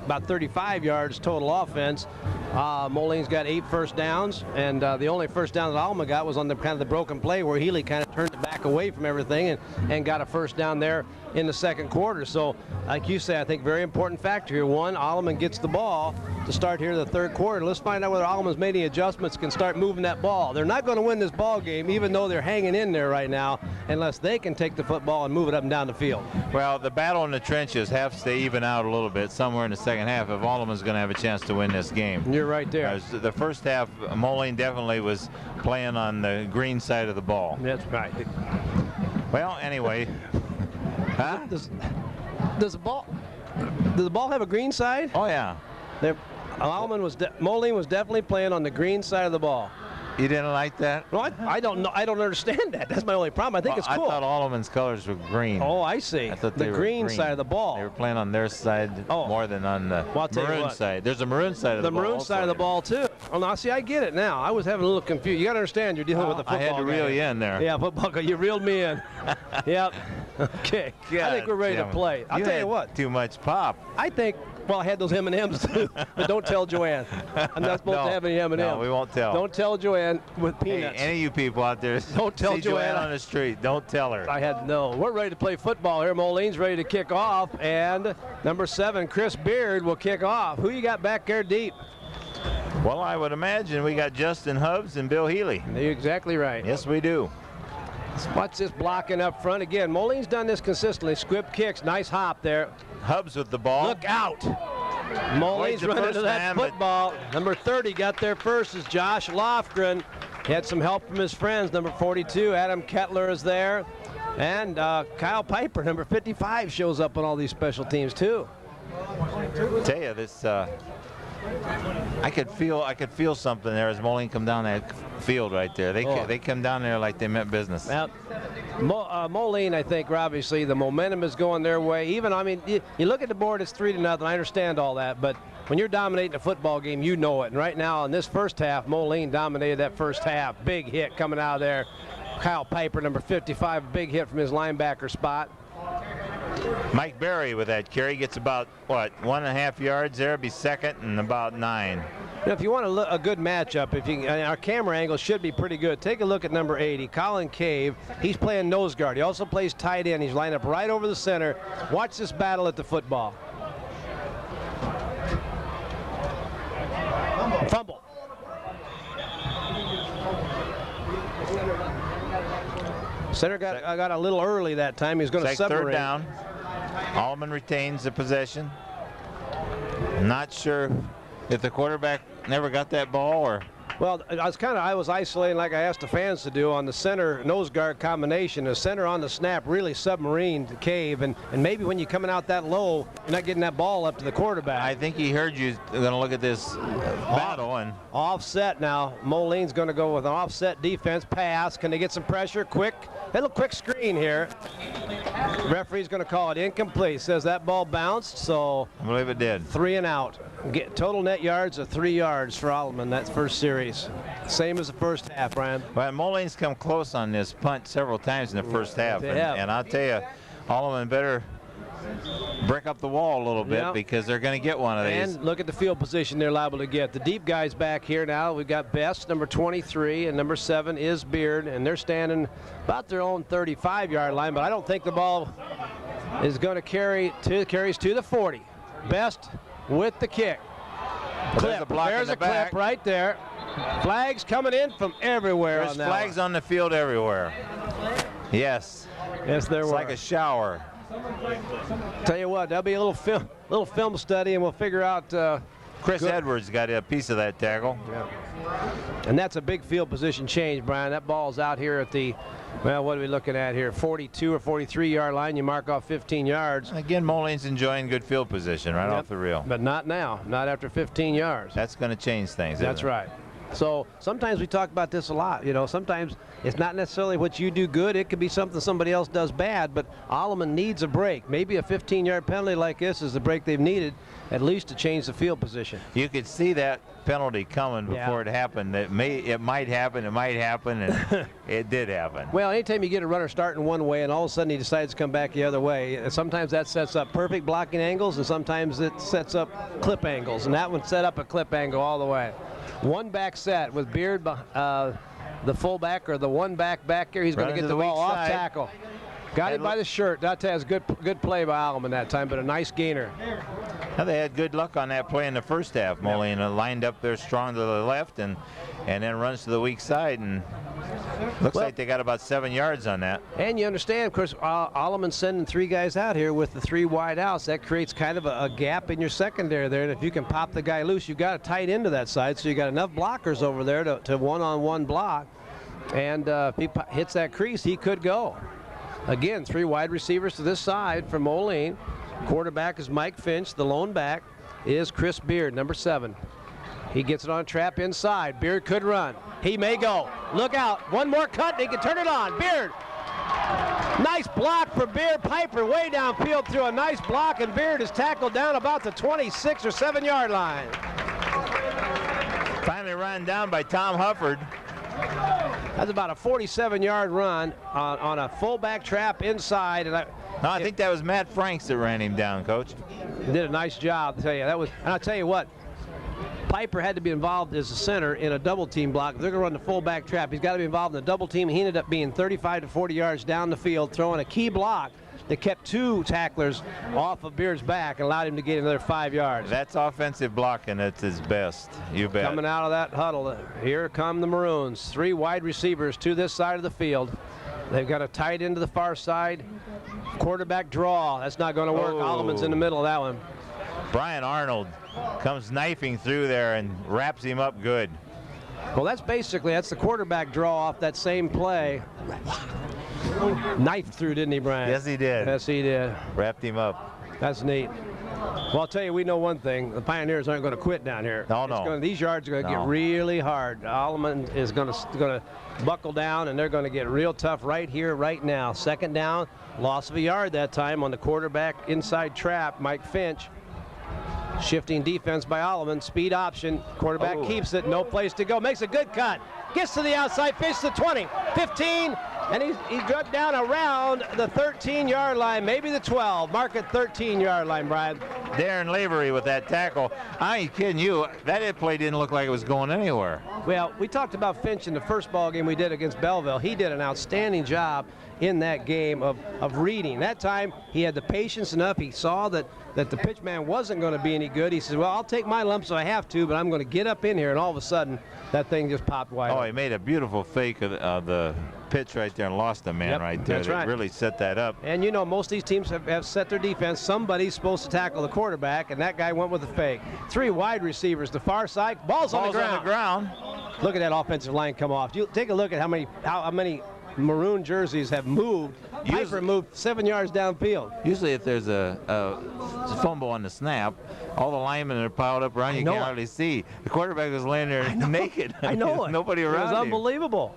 about 35 yards total offense. Moline's got 8 first downs, and the only first down that Alleman got was on the kind of the broken play where Healy kind of turned it back away from everything and got a first down there in the second quarter. So, like you say, I think very important factor here. One, Alleman gets the ball to start here the third quarter. Let's find out whether Alleman's made any adjustments, can start moving that ball. They're not going to win this ball game, even though they're hanging in there right now, unless they can take the football and move it up and down the field. Well, the battle in the trenches has to even out a little bit somewhere in the second half if Alleman's going to have a chance to win this game. You're right there. The first half, Moline definitely was playing on the green side of the ball. That's right. Well, anyway. Huh? Does the ball have a green side? Oh, yeah. Moline was definitely playing on the green side of the ball. You didn't like that? No, I don't know. I don't understand that. That's my only problem. I think it's cool. I thought Alleman's colors were green. Oh, I see. I thought the green side of the ball. They were playing on their side more than on the maroon side. There's a maroon side of the ball. The maroon side of the ball, too. Oh, now, see, I get it now. I was having a little confused. You got to understand, you're dealing with the football. I had to reel you in there. Yeah, football. You reeled me in. Yep. Okay. God, I think we're ready to play. I'll tell you what. Too much pop. I think Well, I had those M&Ms too, but don't tell Joanne. I'm not supposed to have any M&Ms. No, we won't tell. Don't tell Joanne with peanuts. Hey, any of you people out there, Don't tell see Joanne Joanne on the street. Don't tell her. We're ready to play football here. Moline's ready to kick off, and number 7, Chris Beard, will kick off. Who you got back there deep? Well, I would imagine we got Justin Hubbs and Bill Healy. You're exactly right. Yes, we do. Watch this blocking up front. Again, Moline's done this consistently. Squib kicks, nice hop there. Hubbs with the ball. Look out. Moline's running to that football. Number 30 got there first is Josh Lofgren. He had some help from his friends. Number 42, Adam Kettler is there. And Kyle Piper, number 55, shows up on all these special teams too. Tell you, this I could feel something there as Moline come down that field right there. They come down there like they meant business. Now, Moline, I think, obviously the momentum is going their way. Even, I mean, you look at the board, it's 3-0. I understand all that, but when you're dominating a football game, you know it. And right now, in this first half, Moline dominated that first half. Big hit coming out of there. Kyle Piper, number 55, big hit from his linebacker spot. Mike Berry with that carry gets about, 1.5 yards there, be second and about 9. Now, if you want a good matchup, our camera angle should be pretty good. Take a look at number 80, Colin Cave. He's playing nose guard. He also plays tight end. He's lined up right over the center. Watch this battle at the football. Fumble. Center got a little early that time. He's going to submarine. Third down. Alleman retains the possession. Not sure if the quarterback never got that ball or. Well, I was isolating like I asked the fans to do on the center nose guard combination. The center on the snap really submarined the Cave, and maybe when you're coming out that low, you're not getting that ball up to the quarterback. I think he heard you going to look at this battle and offset now. Moline's going to go with an offset defense pass. Can they get some pressure? Quick, little quick screen here. Referee's going to call it incomplete. Says that ball bounced, so I believe it did. 3 and out. Total net yards of 3 yards for Alleman that first series. Same as the first half, Brian. Well, Moline's come close on this punt several times in the first half, and I'll tell you, Alleman better break up the wall a little bit because they're going to get one of these. And look at the field position they're liable to get. The deep guys back here now. We've got Best, number 23, and number 7 is Beard, and they're standing about their own 35-yard line, but I don't think the ball is going to carries to the 40. Best with the kick. There's a block There's in the a back. clip right there. Flags coming in from everywhere. There's flags on the field everywhere. Yes. Yes, there were. It's like a shower. Tell you what, that'll be a little film study, and we'll figure out. Chris Edwards got a piece of that tackle. Yeah. And that's a big field position change, Brian. That ball's out here at the, well, what are we looking at here? 42 or 43-yard line. You mark off 15 yards. Again, Moline's enjoying good field position right off the reel. But not now. Not after 15 yards. That's going to change things. That's right. So sometimes we talk about this a lot. You know, sometimes it's not necessarily what you do good. It could be something somebody else does bad. But Alleman needs a break. Maybe a 15-yard penalty like this is the break they've needed, at least to change the field position. You could see that penalty coming before it happened. It might happen, and it did happen. Well, anytime you get a runner starting one way and all of a sudden he decides to come back the other way, sometimes that sets up perfect blocking angles, and sometimes it sets up clip angles. And that one set up a clip angle all the way. One back set with Beard, the fullback or the one back here. He's going to get the ball off tackle. Got him by the shirt. That was good play by Alleman that time, but a nice gainer. Now they had good luck on that play in the first half. Moline lined up there strong to the left and then runs to the weak side, and looks like they got about 7 yards on that. And you understand, of course, Alleman sending 3 guys out here with the 3 wide outs. That creates kind of a gap in your secondary there. And if you can pop the guy loose, you've got a tight end to that side, so you got enough blockers over there to one-on-one block. And if he hits that crease, he could go. Again, 3 wide receivers to this side from Moline. Quarterback is Mike Finch. The lone back is Chris Beard, number 7. He gets it on a trap inside. Beard could run. He may go. Look out. One more cut. He can turn it on. Beard. Nice block for Beard. Piper way downfield through a nice block, and Beard is tackled down about the 26 or 7-yard line. Finally run down by Tom Hufford. That's about a 47-yard run on a fullback trap inside, and No, I think that was Matt Franks that ran him down, Coach. Did a nice job. I tell you, and I'll tell you what, Piper had to be involved as a center in a double team block. They're going to run the fullback trap. He's got to be involved in the double team. He ended up being 35 to 40 yards down the field, throwing a key block that kept 2 tacklers off of Beard's back and allowed him to get another 5 yards. That's offensive blocking at its best. You bet. Coming out of that huddle, here come the Maroons. 3 wide receivers to this side of the field. They've got a tight end to the far side. Quarterback draw. That's not going to work. Alleman's in the middle of that one. Brian Arnold comes knifing through there and wraps him up good. Well, that's the quarterback draw off that same play. Knifed through, didn't he, Brian? Yes, he did. Yes, he did. Wrapped him up. That's neat. Well, I'll tell you, we know one thing. The Pioneers aren't going to quit down here. No. These yards are going to get really hard. Alleman is going to buckle down, and they're going to get real tough right here, right now. Second down, loss of a yard that time on the quarterback inside trap, Mike Finch. Shifting defense by Alleman, speed option. Quarterback keeps it, no place to go. Makes a good cut. Gets to the outside, finishes the 20, 15, and he's dropped down around the 13-yard line, maybe the 12. Mark it 13-yard line, Brian. Darren Lavery with that tackle. I ain't kidding you. That play didn't look like it was going anywhere. Well, we talked about Finch in the first ball game we did against Belleville. He did an outstanding job in that game of reading. That time he had the patience enough. He saw that the pitch man wasn't going to be any good. He says, well, I'll take my lumps if I have to, but I'm going to get up in here. And all of a sudden, that thing just popped wide. Oh, he made a beautiful fake of the pitch right there and lost a man right there. That's right. Really set that up. And you know, most of these teams have set their defense. Somebody's supposed to tackle the quarterback, and that guy went with a fake. 3 wide receivers, the far side, ball's on the ground. Look at that offensive line come off. You take a look at how many maroon jerseys have moved. Piper moved 7 yards downfield. Usually if there's a fumble on the snap, all the linemen are piled up around you, can't hardly see. The quarterback was laying there naked. I know it. Nobody around It was unbelievable.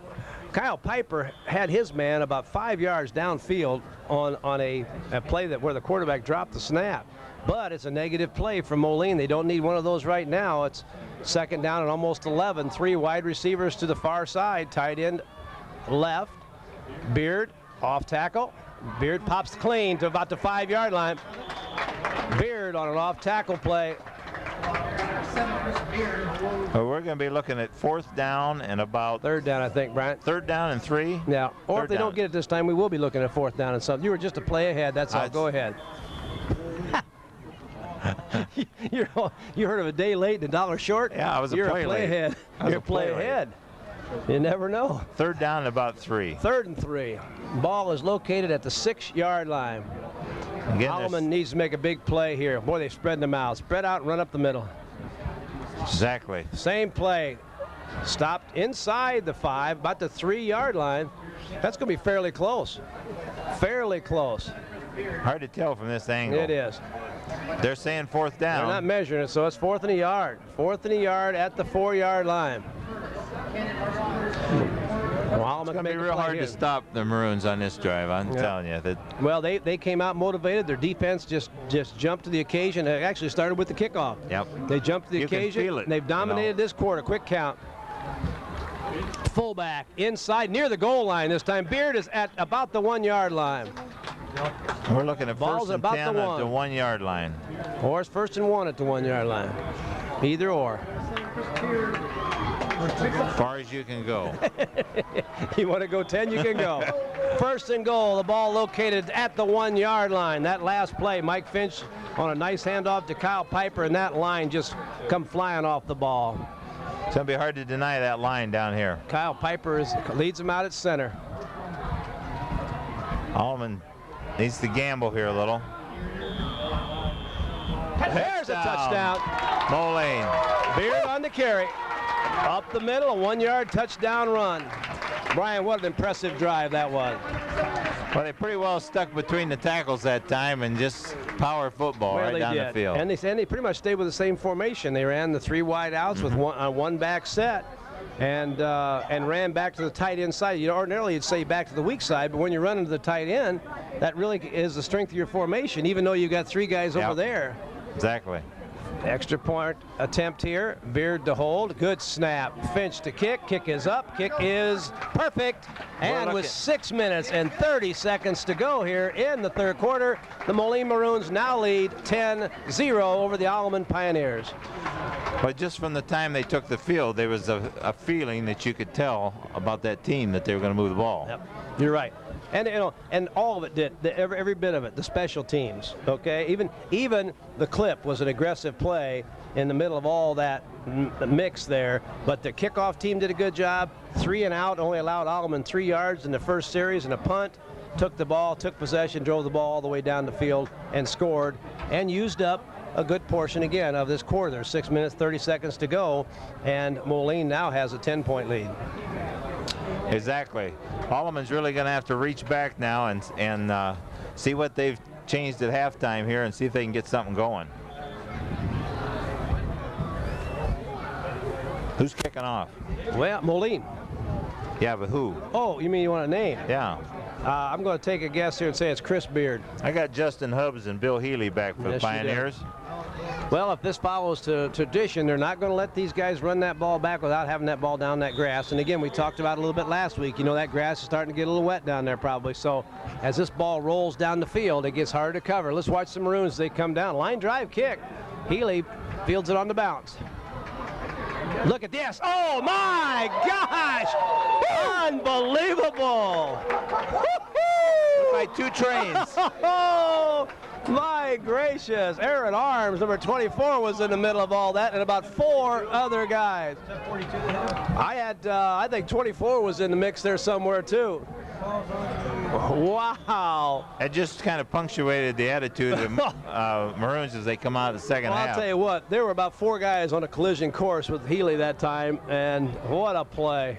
Kyle Piper had his man about 5 yards downfield on a play where the quarterback dropped the snap. But it's a negative play from Moline. They don't need one of those right now. It's second down and almost 11. 3 wide receivers to the far side. Tight end left. Beard off tackle. Beard pops clean to about the 5-yard line. Beard on an off tackle play. Well, we're going to be looking at 4th down and about 3rd down, I think, Brian. 3rd down and 3. Yeah. Or Third if they down. don't get it this time, we will be looking at 4th down and something. You were just a play ahead. That's all. Go ahead. You heard of a day late and a dollar short? Yeah, I was a You're play a play late. ahead. You're a play ahead. You never know. 3rd down and about 3. 3rd and 3. Ball is located at the 6-yard line. Alleman needs to make a big play here. Boy, they've spread them out. Spread out and run up the middle. Exactly. Same play. Stopped inside the 5, about the 3-yard line. That's going to be fairly close. Fairly close. Hard to tell from this angle. It is. They're saying 4th down. They're not measuring it, so it's 4th and a yard. 4th and a yard at the 4-yard line. It's going to be real hard to stop the Maroons on this drive. I'm telling you. Well, they came out motivated. Their defense just jumped to the occasion. It actually started with the kickoff. Yep. They jumped to the occasion. Can feel it, and they've dominated this quarter. Quick count. Fullback inside near the goal line this time. Beard is at about the 1-yard line. We're looking at Ball's 1st and about 10 the at the 1-yard line. Or it's 1st and 1 at the 1-yard line. Either or. As far as you can go. You want to go 10, you can go. 1st and goal, the ball located at the 1-yard line. That last play, Mike Finch on a nice handoff to Kyle Piper, and that line just come flying off the ball. It's going to be hard to deny that line down here. Kyle Piper leads them out at center. Alleman needs to gamble here a little. There's a touchdown. Moline. Beard on the carry. Up the middle, a 1-yard touchdown run. Brian, what an impressive drive that was. Well, they pretty well stuck between the tackles that time and just power football right down the field. And they pretty much stayed with the same formation. They ran the 3 wide outs with one back set and ran back to the tight end side. Ordinarily you'd say back to the weak side, but when you're running to the tight end, that really is the strength of your formation, even though you've got 3 guys over there. Exactly. Extra point attempt here. Beard to hold. Good snap. Finch to kick. Kick is up. Kick is perfect. And with 6 minutes and 30 seconds to go here in the third quarter, the Moline Maroons now lead 10-0 over the Alleman Pioneers. But just from the time they took the field, there was a feeling that you could tell about that team that they were going to move the ball. Yep, you're right. And and all of it did, every bit of it, the special teams, okay? Even the clip was an aggressive play in the middle of all that mix there, but the kickoff team did a good job. 3 and out, only allowed Alleman 3 yards in the first series and a punt. Took the ball, took possession, drove the ball all the way down the field and scored and used up a good portion again of this quarter. There's 6 minutes, 30 seconds to go, and Moline now has a 10-point lead. Exactly. Alleman's really going to have to reach back now and see what they've changed at halftime here and see if they can get something going. Who's kicking off? Well, Moline. Yeah, but who? Oh, you mean you want a name? Yeah. I'm going to take a guess here and say it's Chris Beard. I got Justin Hubbs and Bill Healy back for the Pioneers. Well, if this follows to tradition, they're not going to let these guys run that ball back without having that ball down that grass. And again, we talked about it a little bit last week. You know, that grass is starting to get a little wet down there probably. So as this ball rolls down the field, it gets harder to cover. Let's watch the Maroons as they come down. Line drive kick. Healy fields it on the bounce. Look at this. Oh, my gosh. Unbelievable. Like 2 trains. Oh, my gracious. Aaron Arms, number 24, was in the middle of all that, and about 4 other guys. I think 24 was in the mix there somewhere, too. Wow. It just kind of punctuated the attitude of Maroons as they come out of the second half. I'll tell you what, there were about 4 guys on a collision course with Healy that time, and what a play.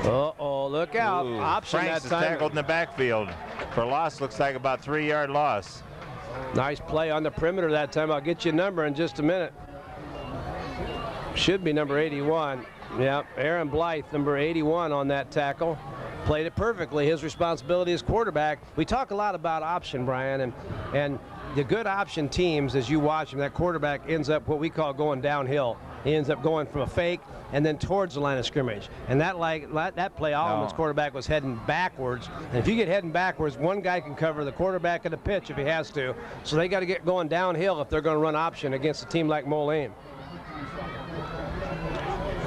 Uh-oh, look out. Ooh, Option Franks that is time. tackled in the backfield for a loss. Looks like about 3-yard loss. Nice play on the perimeter that time. I'll get you a number in just a minute. Should be number 81. Yep, Aaron Blythe, number 81 on that tackle. Played it perfectly. His responsibility as quarterback. We talk a lot about option, Brian, and the good option teams, as you watch them, that quarterback ends up what we call going downhill. He ends up going from a fake and then towards the line of scrimmage. And that play, Alleman's quarterback was heading backwards. And if you get heading backwards, one guy can cover the quarterback of the pitch if he has to. So they got to get going downhill if they're going to run option against a team like Moline.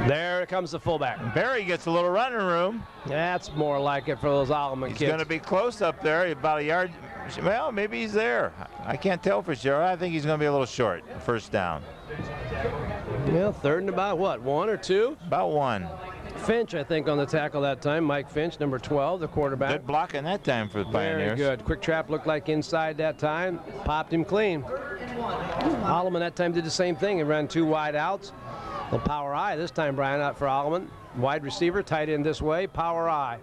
There comes the fullback. Barry gets a little running room. That's more like it for those Alleman kids. He's going to be close up there, about a yard. Well, maybe he's there. I can't tell for sure. I think he's going to be a little short. First down. Yeah, third and about what, 1 or 2? About 1. Finch, I think, on the tackle that time. Mike Finch, number 12, the quarterback. Good blocking that time for the Very Pioneers. good. Quick trap looked like inside that time. Popped him clean. Alleman that time did the same thing and ran 2 wide outs. Well, power I this time, Brian, out for Alleman. Wide receiver, tight end this way, power I.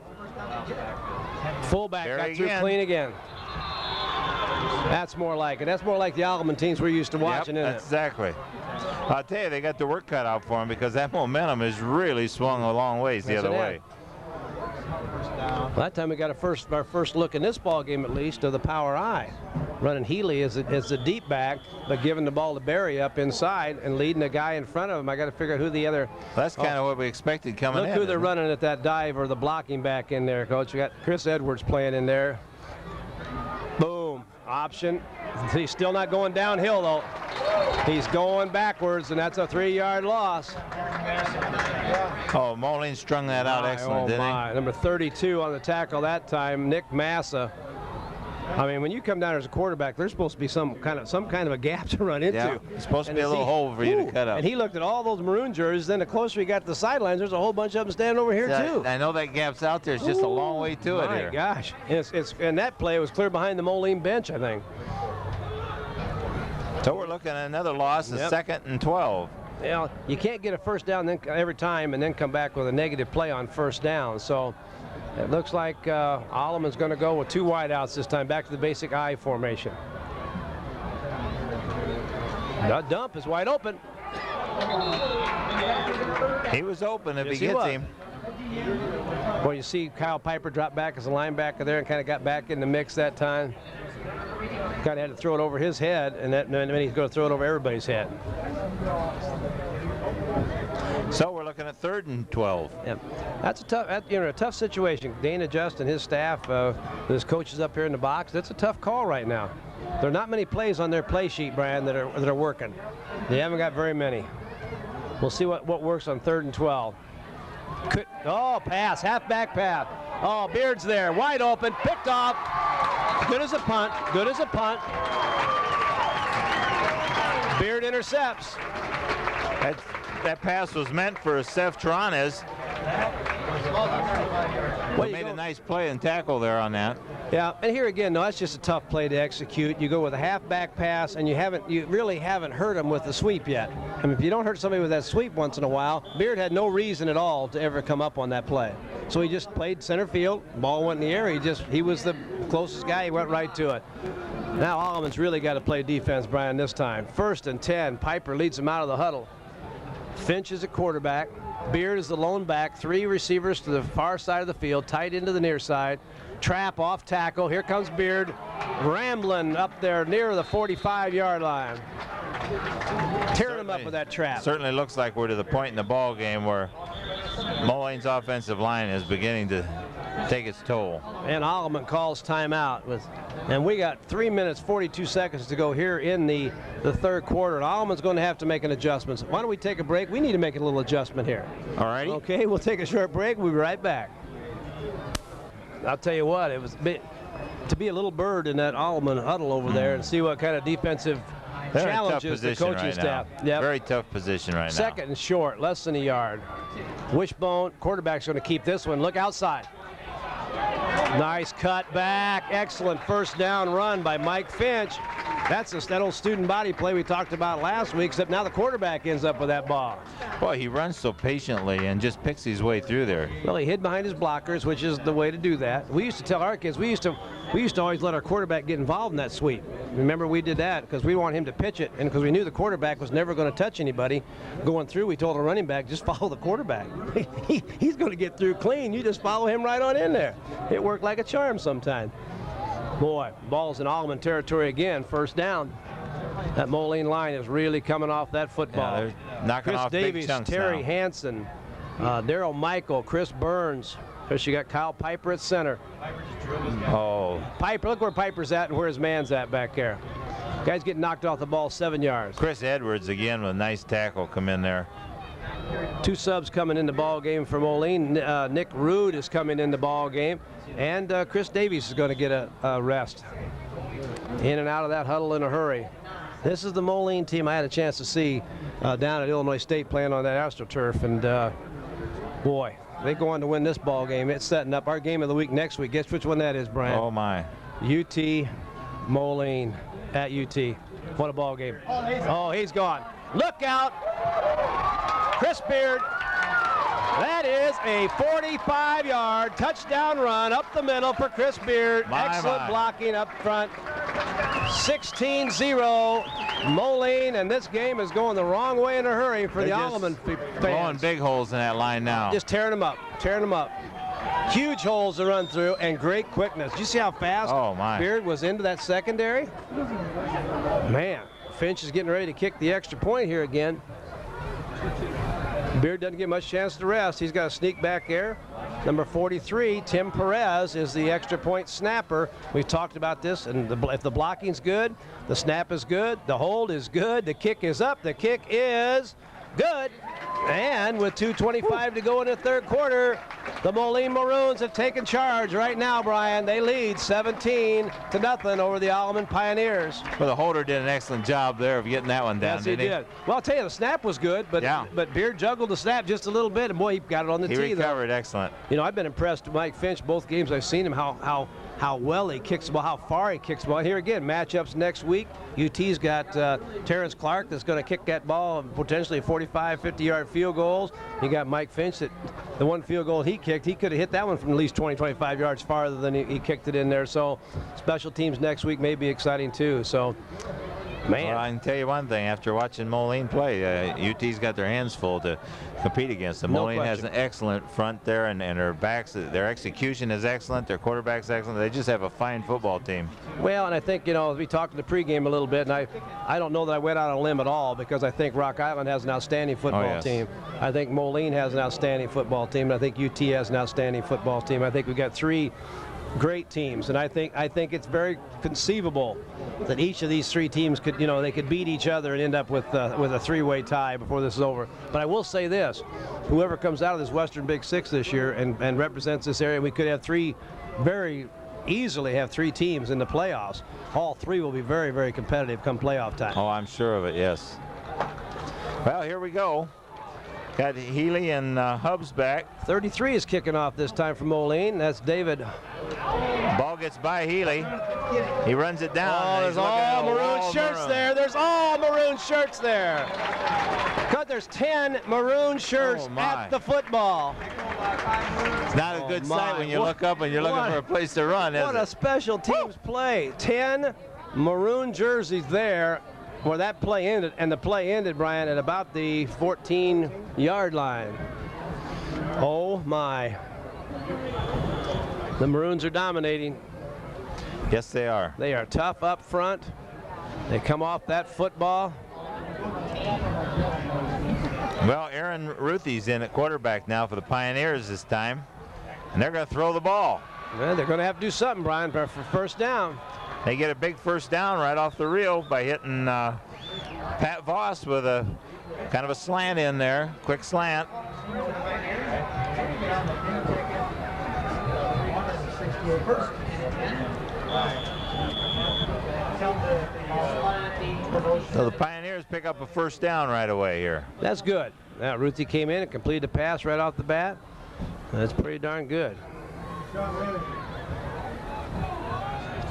Fullback there got through clean again. That's more like it. That's more like the Alleman teams we're used to watching, isn't it? Exactly. I'll tell you, they got the work cut out for them because that momentum has really swung a long ways the other way. Well, that time we got our first look in this ball game, at least, of the power I. Running Healy as the deep back, but giving the ball to Barry up inside and leading the guy in front of him. I got to figure out who the other. That's kind of what we expected coming in. Look who they're running at that dive or the blocking back in there, Coach. You got Chris Edwards playing in there. Boom. Option. He's still not going downhill, though. He's going backwards, and that's a 3-yard loss. Oh, Moline strung that out excellent, didn't he? Number 32 on the tackle that time, Nick Massa. I mean, when you come down as a quarterback, there's supposed to be some kind of a gap to run into. Yeah, it's supposed to be a little hole for you to cut up. And he looked at all those maroon jerseys. Then the closer he got to the sidelines, there's a whole bunch of them standing over here too. I know that gap's out there. It's just a long way to it here. My gosh! And that play was clear behind the Moline bench, I think. So we're looking at another loss, a 2nd and 12. You know, you can't get a first down then every time and then come back with a negative play on first down. So it looks like Alleman's going to go with 2 wideouts this time, back to the basic I formation. The dump is wide open. He was open if Yes, he gets him. Well, you see Kyle Piper drop back as a linebacker there and kind of got back in the mix that time. Kind of had to throw it over his head, and then he's going to throw it over everybody's head. So we're looking at 3rd and 12. Yeah, that's a tough situation. Dana Just and his staff, his coaches up here in the box. That's a tough call right now. There are not many plays on their play sheet, Brian, that are working. They haven't got very many. We'll see what works on 3rd and 12. Pass, halfback pass. Oh, Beard's there, wide open, picked off. Good as a punt. Good as a punt. Beard intercepts. That pass was meant for Seth Trones. He made a nice play and tackle there on that. Yeah, and here again, no, that's just a tough play to execute. You go with a halfback pass, and you really haven't hurt him with the sweep yet. I mean, if you don't hurt somebody with that sweep once in a while, Beard had no reason at all to ever come up on that play. So he just played center field. Ball went in the air. He was the closest guy. He went right to it. Now Alleman's really got to play defense, Brian, this time. 1st and 10. Piper leads him out of the huddle. Finch is at quarterback. Beard is the lone back. 3 receivers to the far side of the field, tight into the near side. Trap off tackle. Here comes Beard, rambling up there near the 45-yard line. Tearing him up with that trap. Certainly looks like we're to the point in the ball game where Moline's offensive line is beginning to take its toll. And Alleman calls timeout and we got 3 minutes 42 seconds to go here in the 3rd quarter, and Alleman's going to have to make an adjustment. Why don't we take a break? We need to make a little adjustment here. All righty. Okay, we'll take a short break. We'll be right back. I'll tell you what, it was to be a little bird in that Alleman huddle over there and see what kind of defensive challenges the coaching staff. Yep. Very tough position right now. 2nd and short, less than a yard. Wishbone, quarterback's going to keep this one. Look outside. Nice cut back. Excellent 1st down run by Mike Finch. That's that old student body play we talked about last week, except now the quarterback ends up with that ball. Boy, he runs so patiently and just picks his way through there. Well, he hid behind his blockers, which is the way to do that. We used to tell our kids, we used to always let our quarterback get involved in that sweep. Remember, we did that because we want him to pitch it, and because we knew the quarterback was never going to touch anybody going through. We told the running back, just follow the quarterback. He's going to get through clean. You just follow him right on in there. It worked like a charm sometimes. Boy, ball's in Alleman territory again. 1st down. That Moline line is really coming off that football. Yeah, they're knocking Chris off Davies, big chunks Terry now. Hansen, Daryl Michael, Chris Burns. First you got Kyle Piper at center. Oh, Piper, look where Piper's at and where his man's at back there. Guy's getting knocked off the ball 7 yards. Chris Edwards again with a nice tackle come in there. 2 subs coming in the ball game for Moline. Nick Rude is coming in the ball game, and Chris Davies is going to get a rest. In and out of that huddle in a hurry. This is the Moline team I had a chance to see down at Illinois State playing on that AstroTurf, and boy, they go on to win this ball game. It's setting up our game of the week next week. Guess which one that is, Brian? Oh my. UT Moline at UT. What a ball game. Oh, he's gone. Look out. Chris Beard. That is a 45-yard touchdown run up the middle for Chris Beard. Excellent blocking up front. 16-0 Moline, and this game is going the wrong way in a hurry for the Alleman fans. Blowing big holes in that line now. Just tearing them up, Huge holes to run through and great quickness. Did you see how fast Beard was into that secondary? Man, Finch is getting ready to kick the extra point here again. Beard doesn't get much chance to rest. He's got a sneak back there. Number 43, Tim Perez, is the extra point snapper. We've talked about this, and if the blocking's good, the snap is good, the hold is good, the kick is up, the kick is good. And with 2:25 to go in the 3rd quarter, the Moline Maroons have taken charge right now, Brian. They lead 17-0 over the Alleman Pioneers. Well, the holder did an excellent job there of getting that one down, yes, he did. Well, I'll tell you, the snap was good, but Beard juggled the snap just a little bit, and boy, he got it on the tee. He recovered excellent. You know, I've been impressed with Mike Finch both games I've seen him, how well he kicks the ball, how far he kicks the ball. Here again, matchups next week. UT's got Terrence Clark that's going to kick that ball, potentially 45, 50-yard field goals. You got Mike Finch that the one field goal he kicked, he could have hit that one from at least 20, 25 yards farther than he kicked it in there. So special teams next week may be exciting too. So Man. Well, I can tell you one thing. After watching Moline play, UT's got their hands full to compete against them. No Moline has question. an excellent front there, and their backs, their execution is excellent. Their quarterback's excellent. They just have a fine football team. Well, and I think, we talked in the pregame a little bit, and I don't know that I went out on a limb at all, because I think Rock Island has an outstanding football yes. team. I think Moline has an outstanding football team, and I think UT has an outstanding football team. I think we've got 3 great teams, and I think it's very conceivable that each of these 3 teams could, they could beat each other and end up with a 3-way tie before this is over. But I will say this: whoever comes out of this Western Big Six this year and represents this area, we could have very easily have 3 teams in the playoffs. All 3 will be very, very competitive come playoff time. Oh, I'm sure of it. Yes. Well, here we go. Got Healy and Hubbs back. 33 is kicking off this time for Moline. That's David. Ball gets by Healy. He runs it down. Oh, there's all maroon shirts there. There's all maroon shirts there. Cut, there's 10 maroon shirts at the football. It's not a good sight when you look up and you're looking for a place to run, is What it? a special teams play. 10 maroon jerseys there where that play ended, and the play ended, Brian, at about the 14-yard line. Oh, my. The Maroons are dominating. Yes, they are. They are tough up front. They come off that football. Well, Aaron Ruthie's in at quarterback now for the Pioneers this time, and they're going to throw the ball. Well, they're going to have to do something, Brian, for first down. They get a big first down right off the reel by hitting Pat Voss with a kind of a slant in there, quick slant. So the Pioneers pick up a first down right away here. That's good. Now, Ruthie came in and completed the pass right off the bat. That's pretty darn good.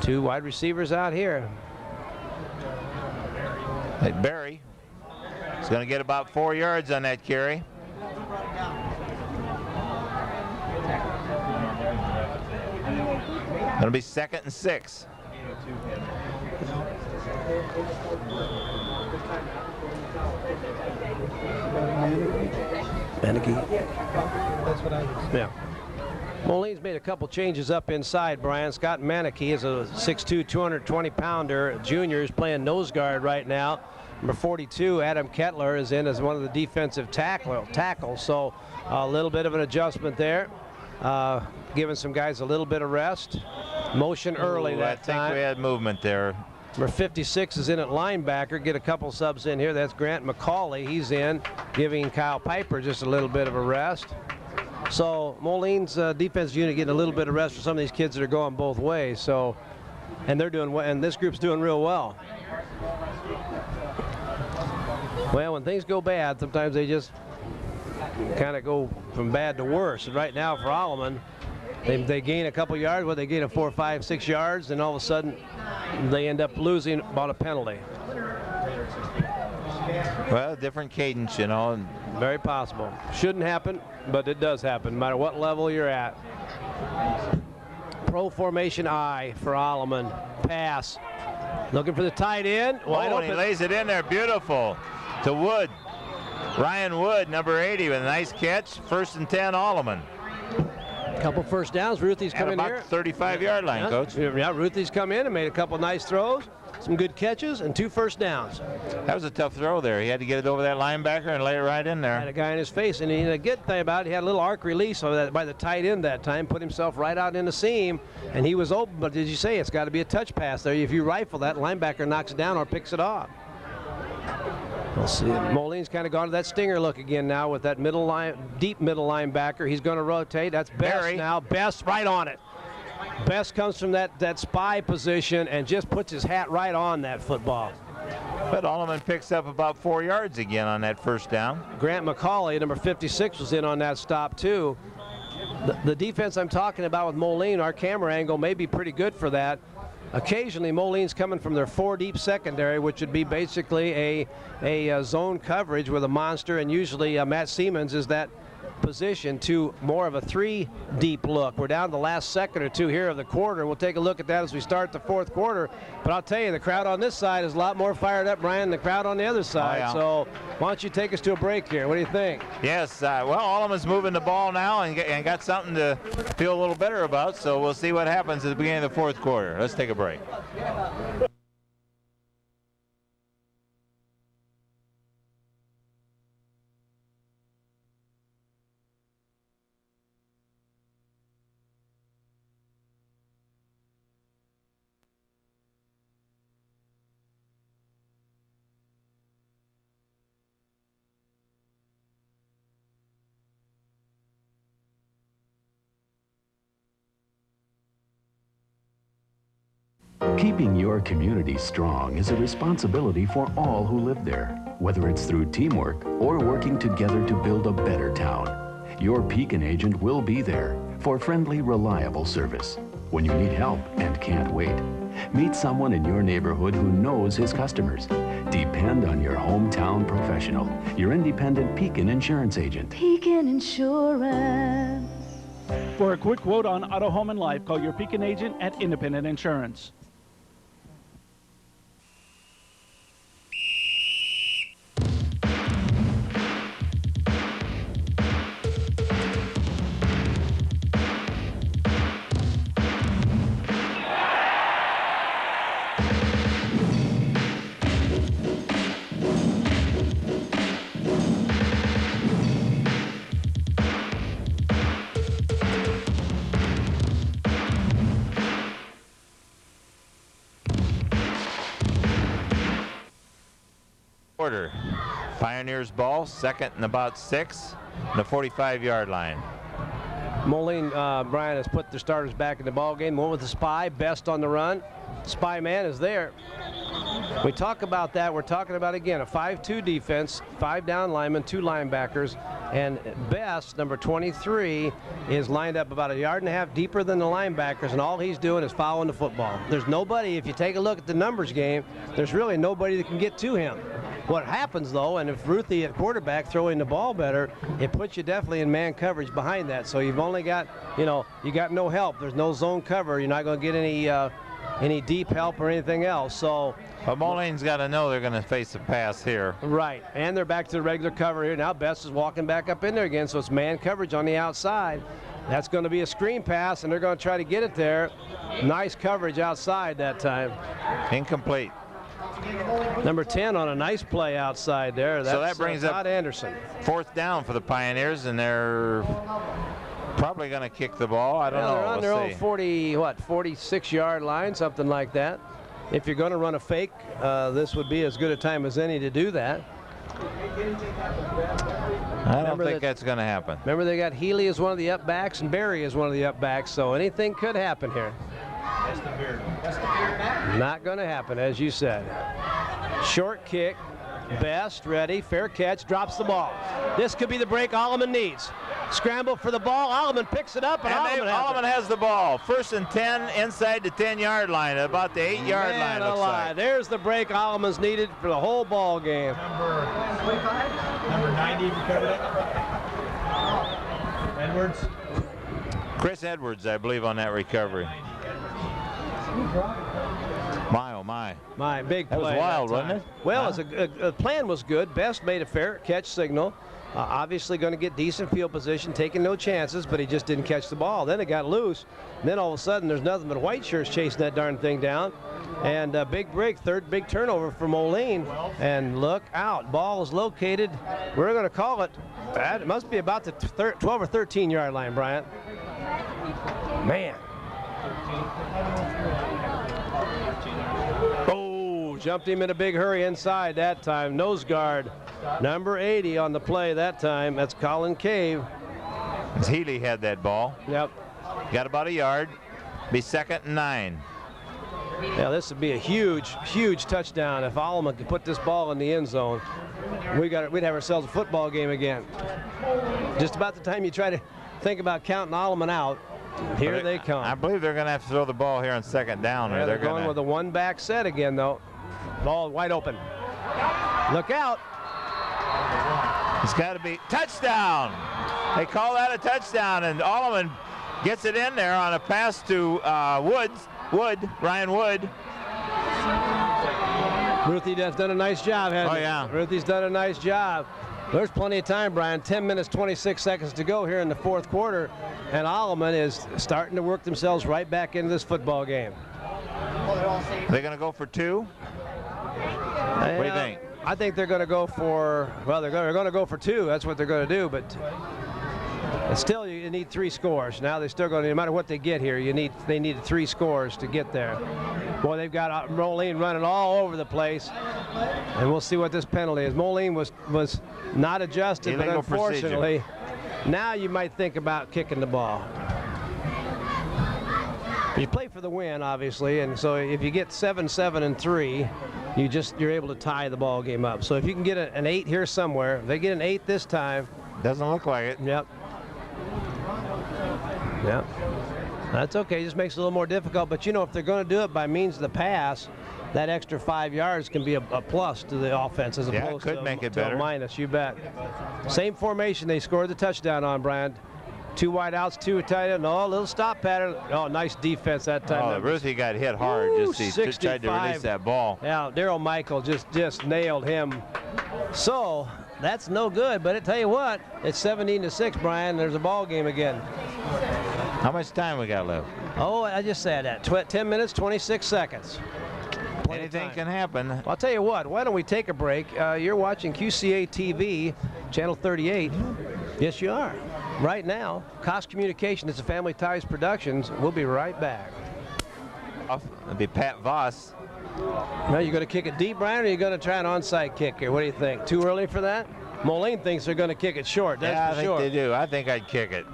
2 wide receivers out here. Barry is going to get about 4 yards on that carry. Going to be 2nd and 6. Yeah. Moline's made a couple changes up inside, Brian. Scott Manicky is a 6'2", 220-pounder junior. He's playing nose guard right now. Number 42, Adam Kettler, is in as one of the defensive tackles. So a little bit of an adjustment there. Giving some guys a little bit of rest. Motion early that time. I think we had movement there. Number 56 is in at linebacker. Get a couple subs in here. That's Grant McCauley. He's in, giving Kyle Piper just a little bit of a rest. So Moline's defense unit getting a little bit of rest for some of these kids that are going both ways. So, and they're doing well, and this group's doing real well. Well, when things go bad, sometimes they just kind of go from bad to worse. And right now for Alleman, they gain a couple yards, they gain 4, 5, 6 yards, and all of a sudden they end up losing about a penalty. Well, different cadence, you know. Very possible. Shouldn't happen, but it does happen, no matter what level you're at. Pro formation I for Alleman. Pass. Looking for the tight end. Wide and open. he lays it in there. Beautiful. To Wood. Ryan Wood, number 80, with a nice catch. 1st and 10, Alleman. Couple first downs. Ruthie's come in here. At about 35-yard line, Coach. Yeah, Ruthie's come in and made a couple nice throws, some good catches, and 2 first downs. That was a tough throw there. He had to get it over that linebacker and lay it right in there. Had a guy in his face, and the good thing about it, he had a little arc release by the tight end that time, put himself right out in the seam, and he was open. But did you say it's got to be a touch pass there? If you rifle that, linebacker knocks it down or picks it off. We'll see. Moline's kind of gone to that stinger look again now with that deep middle linebacker. He's going to rotate. That's Best now. Best right on it. Best comes from that spy position and just puts his hat right on that football. But Alleman picks up about 4 yards again on that first down. Grant McCauley, number 56, was in on that stop too. The defense I'm talking about with Moline, our camera angle may be pretty good for that. Occasionally, Moline's coming from their 4-deep secondary, which would be basically a zone coverage with a monster, and usually Matt Siemens is that position to more of a 3 deep look. We're down to the last second or two here of the quarter. We'll take a look at that as we start the fourth quarter. But I'll tell you, the crowd on this side is a lot more fired up, Brian, than the crowd on the other side. Yeah. So why don't you take us to a break here? What do you think? Yes, well, Alleman's moving the ball now and got something to feel a little better about, so we'll see what happens at the beginning of the fourth quarter. Let's take a break. Keeping your community strong is a responsibility for all who live there, whether it's through teamwork or working together to build a better town. Your Pekin agent will be there for friendly, reliable service. When you need help and can't wait, meet someone in your neighborhood who knows his customers. Depend on your hometown professional, your independent Pekin insurance agent. Pekin Insurance. For a quick quote on auto, home, and life, call your Pekin agent at Independent Insurance. Quarter. Pioneers ball, second and about 6, and the 45-yard line. Moline, Brian, has put the starters back in the ball game. Went with the spy, best on the run. Spy man is there. We talk about that. We're talking about, again, a 5-2 defense, 5 down linemen, 2 linebackers, and Best, number 23, is lined up about 1.5 yards deeper than the linebackers, and all he's doing is following the football. There's nobody, if you take a look at the numbers game, there's really nobody that can get to him. What happens, though, and if Ruthie at quarterback throwing the ball better, it puts you definitely in man coverage behind that. So you've only got, you got no help. There's no zone cover. You're not going to get any deep help or anything else. So, but Moline's got to know they're going to face a pass here. Right, and they're back to the regular cover here. Now Best is walking back up in there again, so it's man coverage on the outside. That's going to be a screen pass, and they're going to try to get it there. Nice coverage outside that time. Incomplete. Number 10 on a nice play outside there. That's, so that brings up Todd Anderson. 4th down for the Pioneers, and they're probably going to kick the ball. I don't know. They're on their own 46-yard line, something like that. If you're going to run a fake, this would be as good a time as any to do that. I don't think that's going to happen. Remember, they got Healy as one of the up backs and Barry as one of the up backs, so anything could happen here. That's the beard. Not going to happen, as you said. Short kick. Best, ready, fair catch, drops the ball. This could be the break Alleman needs. Scramble for the ball. Alleman picks it up, and Alleman has the ball. 1st and 10 inside the 10-yard line, about the 8-yard line. Looks like. There's the break Alleman's needed for the whole ball game. Number 90 recovered it. Edwards. Chris Edwards, I believe, on that recovery. My, oh my. My big play. That was wild, wasn't it? Well, the plan was good. Best made a fair catch signal. Obviously going to get decent field position, taking no chances, but he just didn't catch the ball. Then it got loose. And then all of a sudden, there's nothing but white shirts chasing that darn thing down. And big break, 3rd big turnover for Moline. And look out, ball is located. We're going to call it. It must be about the 12 or 13-yard line, Bryant. Man. Oh, jumped him in a big hurry inside that time. Nose guard, number 80 on the play that time. That's Colin Cave. Healy had that ball. Yep. Got about 1 yard. Be 2nd and 9. Yeah, this would be a huge, huge touchdown if Alleman could put this ball in the end zone. We'd have ourselves a football game again. Just about the time you try to think about counting Alleman out, here they come. I believe they're going to have to throw the ball here on 2nd down. Yeah, or they're going with a 1-back set again, though. Ball wide open. Look out. It's got to be touchdown. They call that a touchdown, and Alleman gets it in there on a pass to Ryan Wood. Ruthie has done a nice job, hasn't he? Yeah. Ruthie's done a nice job. There's plenty of time, Brian. 10 minutes, 26 seconds to go here in the fourth quarter, and Alleman is starting to work themselves right back into this football game. They're going to go for 2? What do you think? I think they're going to go for, well, they're going to go for 2. That's what they're going to do, but still you need 3 scores. Now they're still going to, no matter what they get here, they need 3 scores to get there. Boy, they've got Moline running all over the place, and we'll see what this penalty is. Moline was not adjusted, but unfortunately, now you might think about kicking the ball. You play for the win, obviously, and so if you get 7, 7, and 3, you're able to tie the ball game up. So if you can get an 8 here somewhere, if they get an 8 this time. Doesn't look like it. Yep. Yep. That's okay. It just makes it a little more difficult. But, you know, if they're going to do it by means of the pass, that extra 5 yards can be a plus to the offense as opposed could make it better. A minus. You bet. Same formation they scored the touchdown on, Brian. 2 wide outs, 2 tight end. Oh, a little stop pattern. Oh, nice defense that time. Oh, Ruthie got hit hard. He tried to release that ball. Yeah, Daryl Michael just nailed him. So that's no good. But I tell you what, it's 17-6, Brian. There's a ball game again. How much time we got left? Oh, I just said that. 10 minutes, 26 seconds. Anything can happen. Well, I'll tell you what, why don't we take a break? You're watching QCA TV, Channel 38. Yes, you are. Right now, Cost Communication, it's a Family Ties Productions. We'll be right back. It'll be Pat Voss. Now, you going to kick it deep, Brian, or are you going to try an onside kick here? What do you think? Too early for that? Moline thinks they're going to kick it short. That's for sure. I think they do. I think I'd kick it.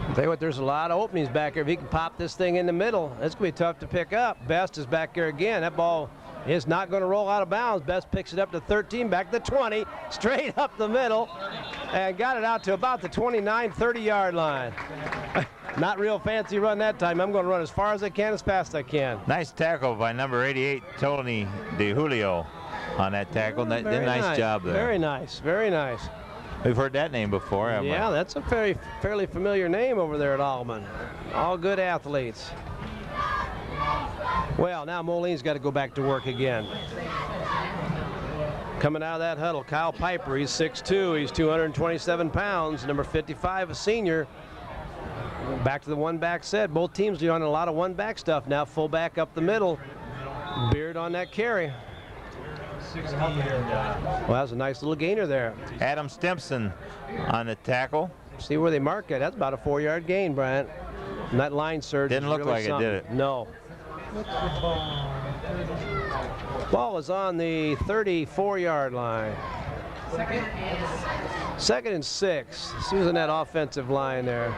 I'll tell you what, there's a lot of openings back here. If he can pop this thing in the middle, it's going to be tough to pick up. Best is back there again. That ball is not going to roll out of bounds. Best picks it up to 13, back to 20, straight up the middle, and got it out to about the 29, 30-yard line. Not real fancy run that time. I'm going to run as far as I can, as fast as I can. Nice tackle by number 88, Tony DeJulio, on that tackle. Nice job there. Very nice, very nice. We've heard that name before, haven't we? Yeah, that's a fairly familiar name over there at Alleman. All good athletes. Well, now Moline's got to go back to work again. Coming out of that huddle, Kyle Piper. He's 6'2", he's 227 pounds, number 55, a senior. Back to the one-back set. Both teams are on a lot of one-back stuff now. Fullback up the middle. Beard on that carry. Well, that was a nice little gainer there. Adam Stimson on the tackle. See where they mark it. That's about a 4-yard gain, Bryant. And that line surge didn't look really like something. It, did it? No. Ball is on the 34-yard line. Second and 6. Using that offensive line there.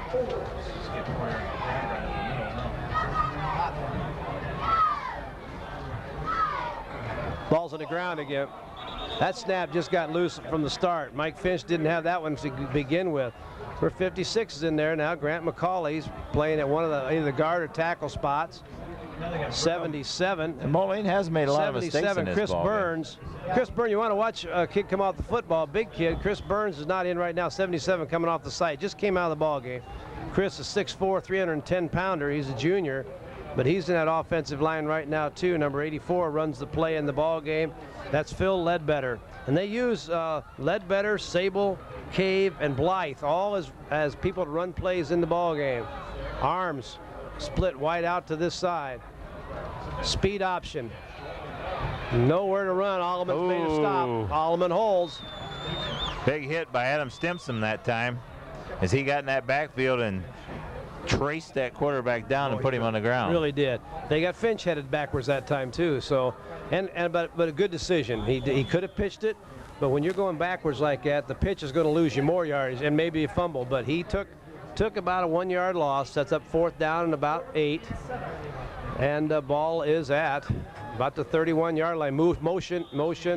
Ball's on the ground again. That snap just got loose from the start. Mike Finch didn't have that one to begin with. Number 56 is in there now. Grant McCauley's playing at one of the either guard or tackle spots. 77. And Moline has made a lot of mistakes in this Chris ball Burns. game. Chris Burns, you want to watch a kid come off the football, big kid. Chris Burns is not in right now. 77 coming off the site. Just came out of the ball game. Chris is 6'4", 310-pounder. He's a junior. But he's in that offensive line right now, too. Number 84 runs the play in the ball game. That's Phil Ledbetter. And they use Ledbetter, Sable, Cave, and Blythe, all as people to run plays in the ball game. Arms split wide out to this side. Speed option. Nowhere to run. Alleman's made a stop. Alleman holds. Big hit by Adam Stimson that time as he got in that backfield and traced that quarterback down and put him on the ground. Really did. They got Finch headed backwards that time too. So, but a good decision. He could have pitched it, but when you're going backwards like that, the pitch is going to lose you more yardage and maybe a fumble. But he took about a 1-yard loss. That's up 4th down and about 8. And the ball is at about the 31-yard line. Motion.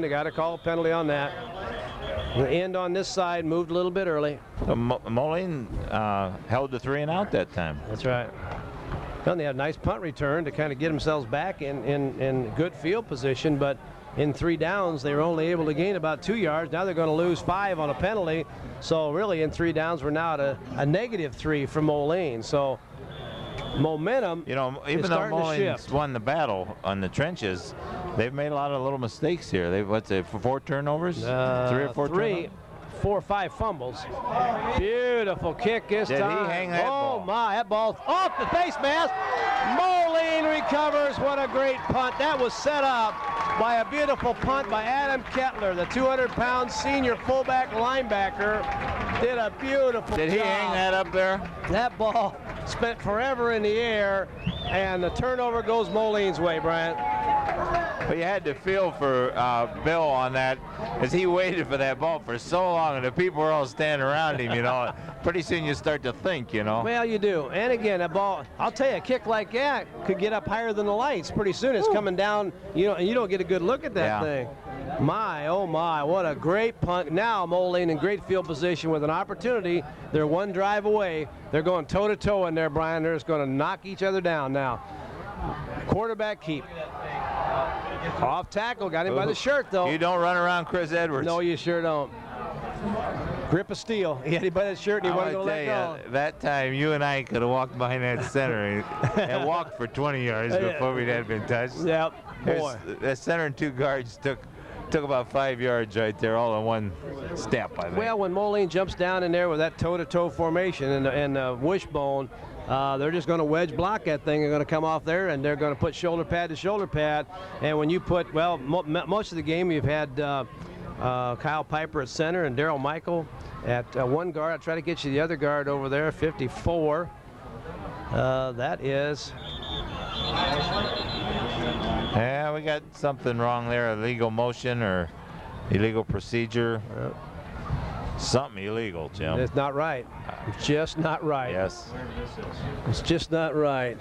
They got to call a penalty on that. The end on this side moved a little bit early. Moline held the 3 and out that time. That's right. Well, they had a nice punt return to kind of get themselves back in good field position, but in 3 downs, they were only able to gain about 2 yards. Now they're going to lose 5 on a penalty. So really in 3 downs, we're now at a -3 from Moline. So momentum You know, is even though starting to Moline's shift. won the battle on the trenches, they've made a lot of little mistakes here. They've, what's it, 4 turnovers? 3 or 4 turnovers? 4 or 5 fumbles. Beautiful kick this Did he time. hang that ball? Oh my, that ball's off the face mask. Moline recovers. What a great punt. That was set up by a beautiful punt by Adam Kettler, the 200-pound senior fullback linebacker. Did a beautiful Did he job. hang that up there? That ball spent forever in the air, and the turnover goes Moline's way, Brian. But you had to feel for Bill on that, as he waited for that ball for so long, and the people were all standing around him, you know. Pretty soon you start to think, you know. Well, you do. And again, that ball, I'll tell you, a kick like that could get up higher than the lights. Pretty soon it's coming down, you know, and you don't get a good look at that thing. My, oh my, what a great punt. Now Moline in great field position with an opportunity. They're 1 drive away. They're going toe-to-toe in there, Brian. They're just going to knock each other down now. Quarterback keep. Off tackle, got him by the shirt, though. You don't run around Chris Edwards. No, you sure don't. Grip of steel. He had him by that shirt, and he wasn't going to let go. That time you and I could have walked behind that center and walked for 20 yards before we'd had been touched. Yep. Boy. The center and 2 guards took about 5 yards right there, all in one step, I think. Well, when Moline jumps down in there with that toe-to-toe formation and the wishbone, they're just going to wedge block that thing. They're going to come off there, and they're going to put shoulder pad to shoulder pad. And when you put, well, most of the game you've had Kyle Piper at center and Daryl Michael at 1 guard. I'll try to get you the other guard over there, 54. That is... Yeah, we got something wrong there, illegal motion or illegal procedure. Something illegal, Jim. It's not right. It's just not right. Yes. It's just not right.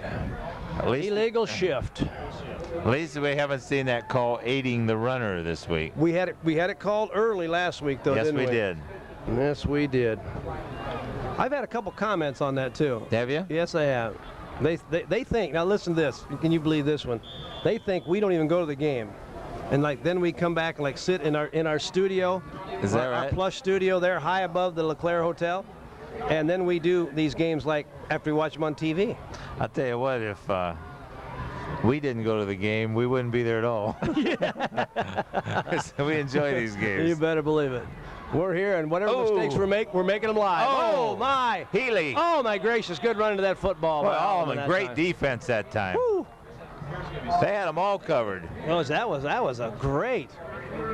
At least, Illegal shift. At least we haven't seen that call aiding the runner this week. We had it called early last week, though, Yes, didn't we? we did. Yes, we did. I've had a couple comments on that, too. Have you? Yes, I have. They think, now listen to this. Can you believe this one? They think we don't even go to the game. And then we come back and sit in our studio. Is that right? Our plush studio there high above the LeClaire Hotel. And then we do these games after we watch them on TV. I'll tell you what, if we didn't go to the game, we wouldn't be there at all. So we enjoy these games. You better believe it. We're here, and whatever mistakes we're making them live. Oh, my. Healy. Oh, my gracious. Good run into that football. Boy, by Alleman, great time. defense that time. Woo. They had them all covered. Well, that was a great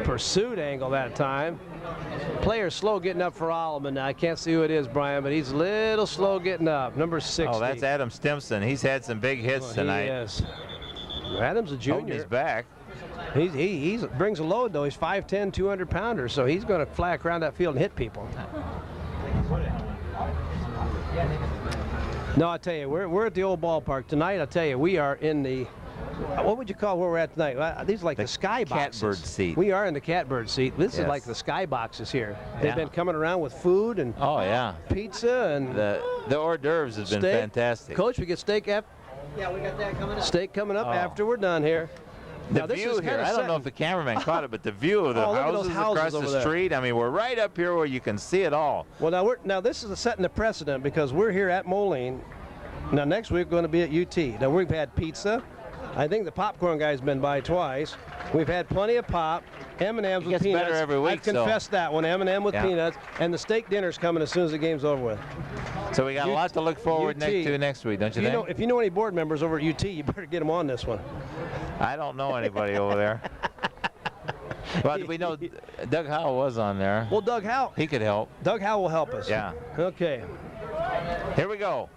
pursuit angle that time. Player slow getting up for Alleman. Now, I can't see who it is, Brian, but he's a little slow getting up. Number 60. Oh, that's Adam Stimson. He's had some big hits tonight. He is. Adam's a junior. Holding his back. He brings a load, though. He's 5'10", 200-pounder, so he's going to fly around that field and hit people. No, I tell you, we're at the old ballpark tonight. I tell you, we are in the, what would you call where we're at tonight? These are like the sky boxes. Catbird seat. We are in the catbird seat. This is like the sky boxes here. They've been coming around with food and pizza and the hors d'oeuvres has been fantastic. Coach, we get steak we got that coming up. Steak coming up after we're done here. The view here, I don't know if the cameraman caught it, but the view of the houses across the street, I mean, we're right up here where you can see it all. Well, now this is setting the precedent because we're here at Moline. Now, next week we're going to be at UT. Now, we've had pizza. I think the popcorn guy's been by twice. We've had plenty of pop, M&M's with peanuts. Better every week, I've confessed that one, M&M with peanuts, and the steak dinner's coming as soon as the game's over with. So we got a lot to look forward to next week, don't you think? If you know any board members over at UT, you better get them on this one. I don't know anybody over there. Well, we know Doug Howell was on there. Well, Doug Howell. He could help. Doug Howell will help us. Yeah. Okay. Here we go.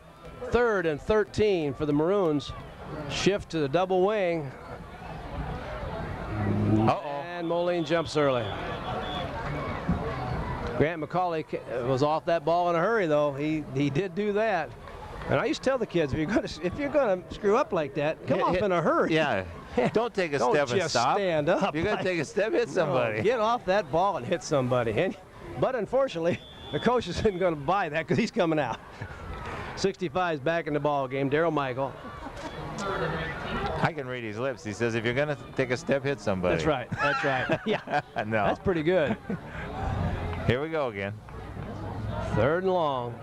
3rd and 13 for the Maroons. Shift to the double wing. And Moline jumps early. Grant McCauley was off that ball in a hurry, though. He did do that. And I used to tell the kids, if you're gonna screw up like that, come off in a hurry. Yeah. Don't take a step and stop. Stand up. You're gonna take a step, hit somebody. No, get off that ball and hit somebody. But unfortunately, the coach isn't going to buy that because he's coming out. 65 is back in the ball game. Daryl Michael. I can read his lips. He says, if you're going to take a step, hit somebody. That's right. That's right. Yeah. No. That's pretty good. Here we go again. 3rd and long.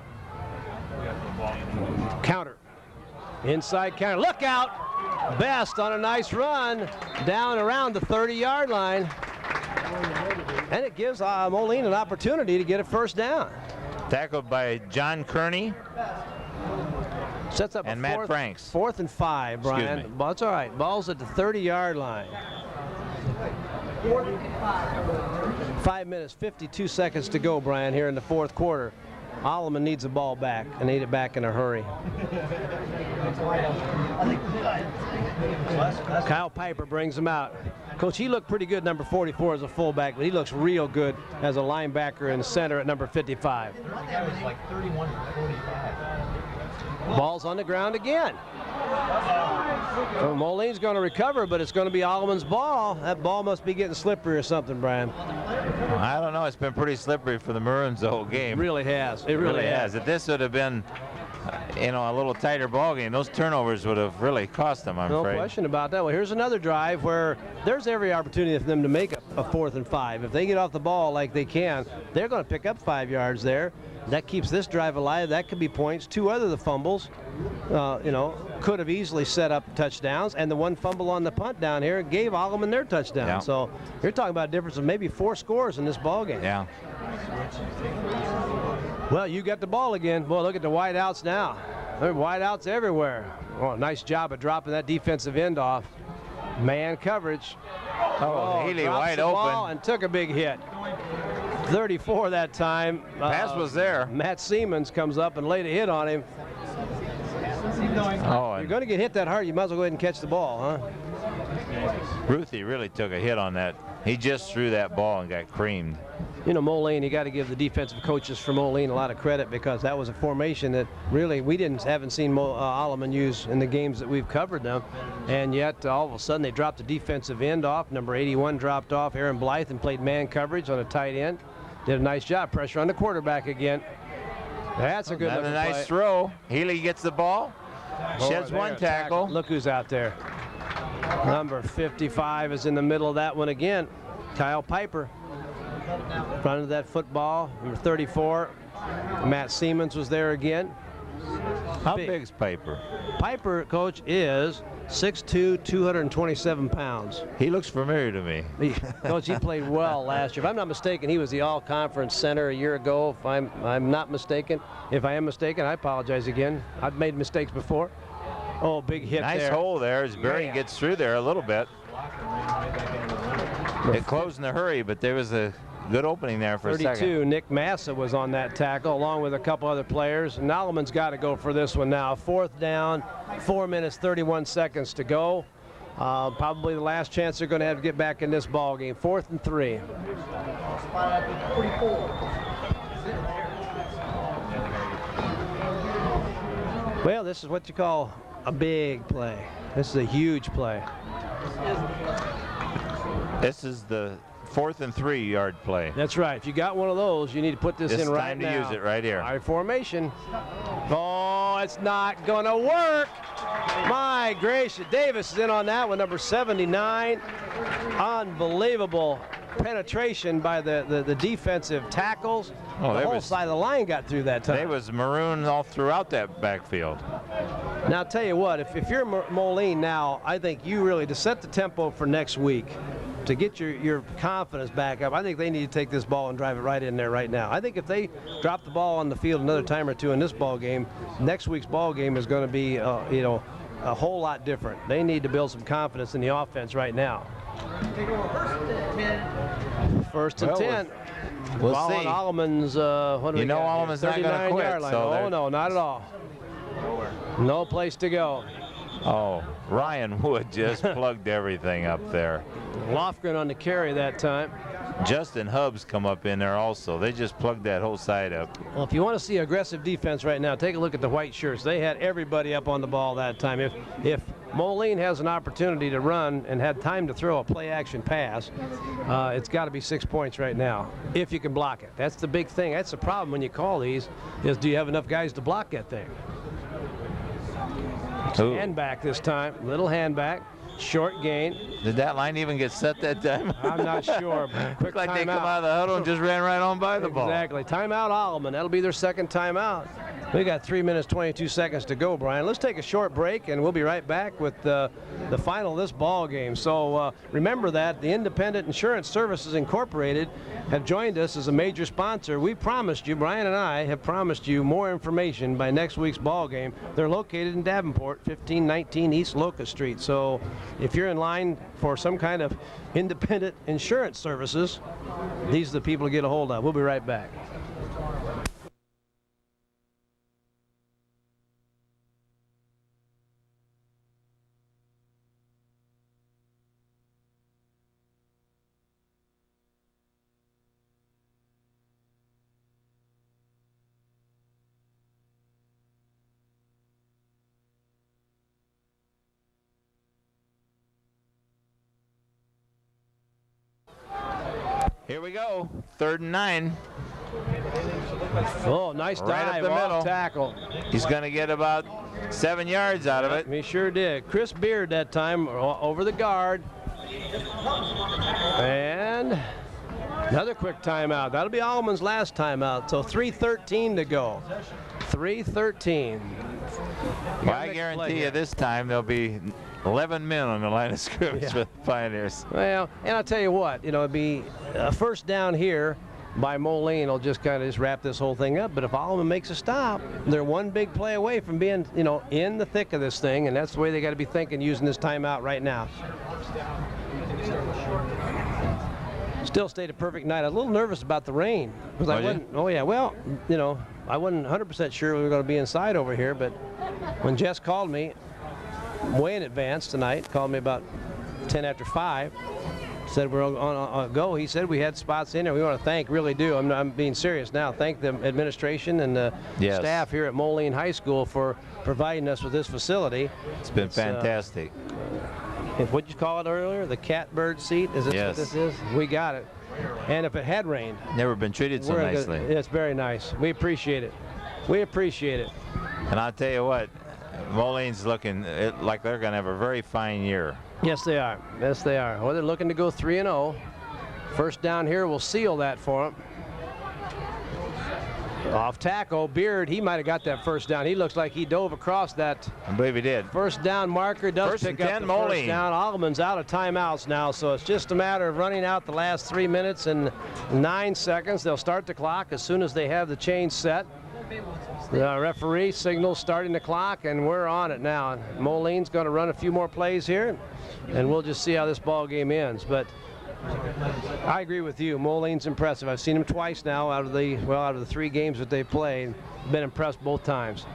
Counter. Inside counter. Look out! Best on a nice run down around the 30-yard line. And it gives Moline an opportunity to get a first down. Tackled by John Kearney. Sets up and a Matt Franks. 4th and 5, Brian. Excuse me. But that's all right. Ball's at the 30-yard line. 5 minutes, 52 seconds to go, Brian, here in the 4th quarter. Alleman needs the ball back and need it back in a hurry. Kyle Piper brings him out. Coach, he looked pretty good, number 44 as a fullback, but he looks real good as a linebacker in the center at number 55. Ball's on the ground again. So Moline's going to recover, but it's going to be Alleman's ball. That ball must be getting slippery or something, Brian. I don't know. It's been pretty slippery for the Maroons the whole game. It really has. It really has. If this would have been, a little tighter ball game, those turnovers would have really cost them, I'm afraid. No question about that. Well, here's another drive where there's every opportunity for them to make a 4th and 5. If they get off the ball like they can, they're going to pick up 5 yards there. That keeps this drive alive. That could be points. 2 other of the fumbles, could have easily set up touchdowns. And the 1 fumble on the punt down here gave Alleman their touchdown. Yeah. So you're talking about a difference of maybe 4 scores in this ball game. Yeah. Well, you got the ball again. Boy, look at the wideouts now. There are wideouts everywhere. Oh, nice job of dropping that defensive end off. Man coverage. Healy drops wide the open. ball and took a big hit. 34 that time. Pass was there. Matt Siemens comes up and laid a hit on him. You're going to get hit that hard, you might as well go ahead and catch the ball, huh? Ruthie really took a hit on that. He just threw that ball and got creamed. Moline, you got to give the defensive coaches for Moline a lot of credit, because that was a formation that really we haven't seen Alleman use in the games that we've covered them. And yet all of a sudden they dropped the defensive end off. Number 81 dropped off. Aaron Blythe and played man coverage on a tight end. Did a nice job. Pressure on the quarterback again. That's a good Another looking nice play. throw. Healy gets the ball. Sheds one tackle. Look who's out there. Number 55 is in the middle of that one again. Kyle Piper. Front of that football. Number 34. Matt Siemens was there again. How big's Piper? Piper, Coach, is 6'2", 227 pounds. He looks familiar to me. Coach, he played well last year. If I'm not mistaken, he was the all-conference center a year ago. If I'm not mistaken. If I am mistaken, I apologize again. I've made mistakes before. Oh, big hit nice there. Nice hole there as Berry gets through there a little bit. It closed in a hurry, but there was a good opening there for 32, a second. Nick Massa was on that tackle along with a couple other players. And Alleman's got to go for this one now. 4th down, 4 minutes, 31 seconds to go. Probably the last chance they're going to have to get back in this ball game. 4th and 3. Well, this is what you call a big play. This is a huge play. This is the 4th and 3 yard play. That's right. If you got one of those, you need to put this in right now. It's time to use it right here. All right, formation. Oh, it's not going to work. My gracious. Davis is in on that one, number 79. Unbelievable penetration by the defensive tackles. Oh, the whole side of the line got through that time. They was maroon all throughout that backfield. Now, I'll tell you what, if you're Moline now, I think you really, to set the tempo for next week, to get your confidence back up, I think they need to take this ball and drive it right in there right now. I think if they drop the ball on the field another time or two in this ball game, next week's ball game is going to be, a whole lot different. They need to build some confidence in the offense right now. 1st and 10. We'll Ball see. on Alleman's, what do we got here? Alleman's not going to quit. 39-yard line. So oh, no, not at all. No place to go. Oh, Ryan Wood just plugged everything up there. Lofgren on the carry that time. Justin Hubbs come up in there also. They just plugged that whole side up. Well, if you want to see aggressive defense right now, take a look at the white shirts. They had everybody up on the ball that time. If Moline has an opportunity to run and had time to throw a play-action pass, it's got to be 6 points right now, if you can block it. That's the big thing. That's the problem when you call these, is do you have enough guys to block that thing? Ooh. Hand back this time. Little hand back. Short gain. Did that line even get set that time? I'm not sure. Quick Looked like they timeout. come out of the huddle and just ran right on by the ball. Exactly. Timeout Alleman. That'll be their second timeout. We got 3 minutes, 22 seconds to go, Brian. Let's take a short break, and we'll be right back with the final of this ball game. So remember that the Independent Insurance Services Incorporated have joined us as a major sponsor. We promised you, Brian and I have promised you more information by next week's ball game. They're located in Davenport, 1519 East Locust Street. So if you're in line for some kind of independent insurance services, these are the people to get a hold of. We'll be right back. Here we go. 3rd and 9. Oh, nice Right up dive the middle. off tackle. He's going to get about 7 yards out of it. He sure did. Chris Beard that time over the guard. And another quick timeout. That'll be Alleman's last timeout. So 3:13 to go. 3:13. Well, I guarantee you this time there'll be 11 men on the line of scrimmage with the Pioneers. Well, and I'll tell you what, it'd be a first down here by Moline will just kind of just wrap this whole thing up. But if Alleman makes a stop, they're one big play away from being, in the thick of this thing, and that's the way they got to be thinking using this timeout right now. Still stayed a perfect night. I was a little nervous about the rain because I wasn't. Oh yeah, well, I wasn't 100% sure we were going to be inside over here, but when Jess called me way in advance tonight, called me about 10 after 5. Said we're on a go. He said we had spots in there. We want to thank, really do. I'm being serious now. Thank the administration and the staff here at Moline High School for providing us with this facility. It's been fantastic. What'd you call it earlier? The catbird seat? Is this what this is? We got it. And if it had rained. Never been treated so nicely. It's very nice. We appreciate it. We appreciate it. And I'll tell you what, Moline's looking like they're going to have a very fine year. Yes, they are. Yes, they are. Well, they're looking to go 3-0. First down here will seal that for them. Off tackle, Beard, he might have got that first down. He looks like he dove across that. I believe he did. First down marker does First pick and up 10, the Moline. first down. Alleman's out of timeouts now, so it's just a matter of running out the last 3 minutes and 9 seconds. They'll start the clock as soon as they have the change set. The referee signals starting the clock, and we're on it now. Moline's going to run a few more plays here, and we'll just see how this ball game ends. But I agree with you. Moline's impressive. I've seen him twice now out of the 3 games that they've played. Been impressed both times.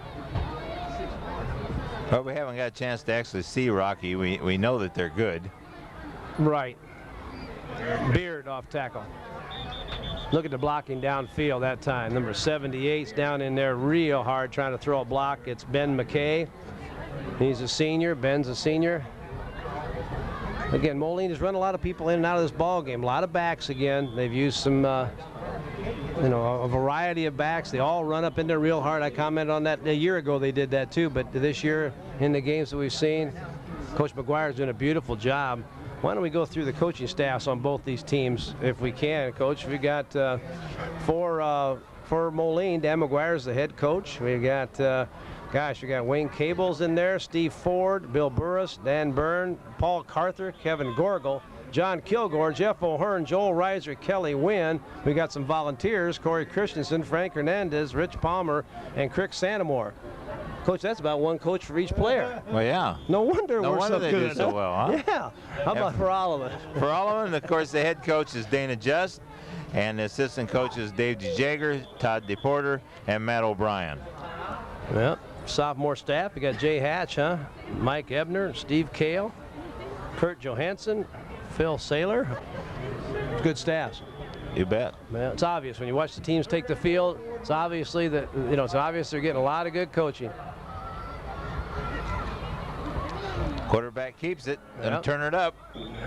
But we haven't got a chance to actually see Rocky. We know that they're good. Right. Beard off tackle. Look at the blocking downfield that time. Number 78's down in there real hard trying to throw a block. It's Ben McKay. He's a senior. Ben's a senior. Again, Moline has run a lot of people in and out of this ball game. A lot of backs again. They've used some, a variety of backs. They all run up in there real hard. I commented on that a year ago. They did that too. But this year, in the games that we've seen, Coach McGuire's doing a beautiful job. Why don't we go through the coaching staffs on both these teams if we can, Coach? We got for Moline, Dan McGuire's the head coach. We got we got Wayne Cables in there, Steve Ford, Bill Burris, Dan Byrne, Paul Carther, Kevin Gorgel, John Kilgore, Jeff O'Hearn, Joel Reiser, Kelly Wynn. We got some volunteers, Corey Christensen, Frank Hernandez, Rich Palmer, and Crick Santamore. Coach, that's about one coach for each player. Well, yeah. No wonder we're so they good. do so well, huh? Yeah. How about for Alleman? For Alleman, of course, the head coach is Dana Just, and the assistant coaches Dave DeJager, Todd DePorter, and Matt O'Brien. Well, sophomore staff, you got Jay Hatch, huh? Mike Ebner, Steve Kale, Kurt Johansson, Phil Saylor. Good staffs. You bet. Well, it's obvious when you watch the teams take the field. It's obviously that it's obvious they're getting a lot of good coaching. Quarterback keeps it. Gonna turn it up.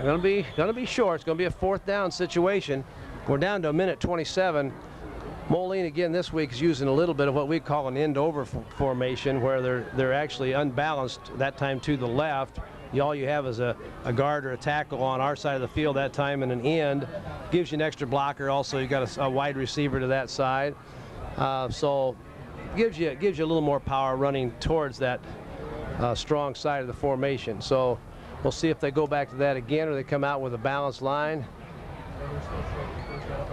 Gonna be short. It's gonna be a 4th down situation. We're down to 1:27. Moline again this week is using a little bit of what we call an end-over formation, where they're actually unbalanced that time to the left. All you have is a guard or a tackle on our side of the field that time and an end. Gives you an extra blocker. Also, you got a wide receiver to that side. So gives you a little more power running towards that strong side of the formation. So we'll see if they go back to that again or they come out with a balanced line.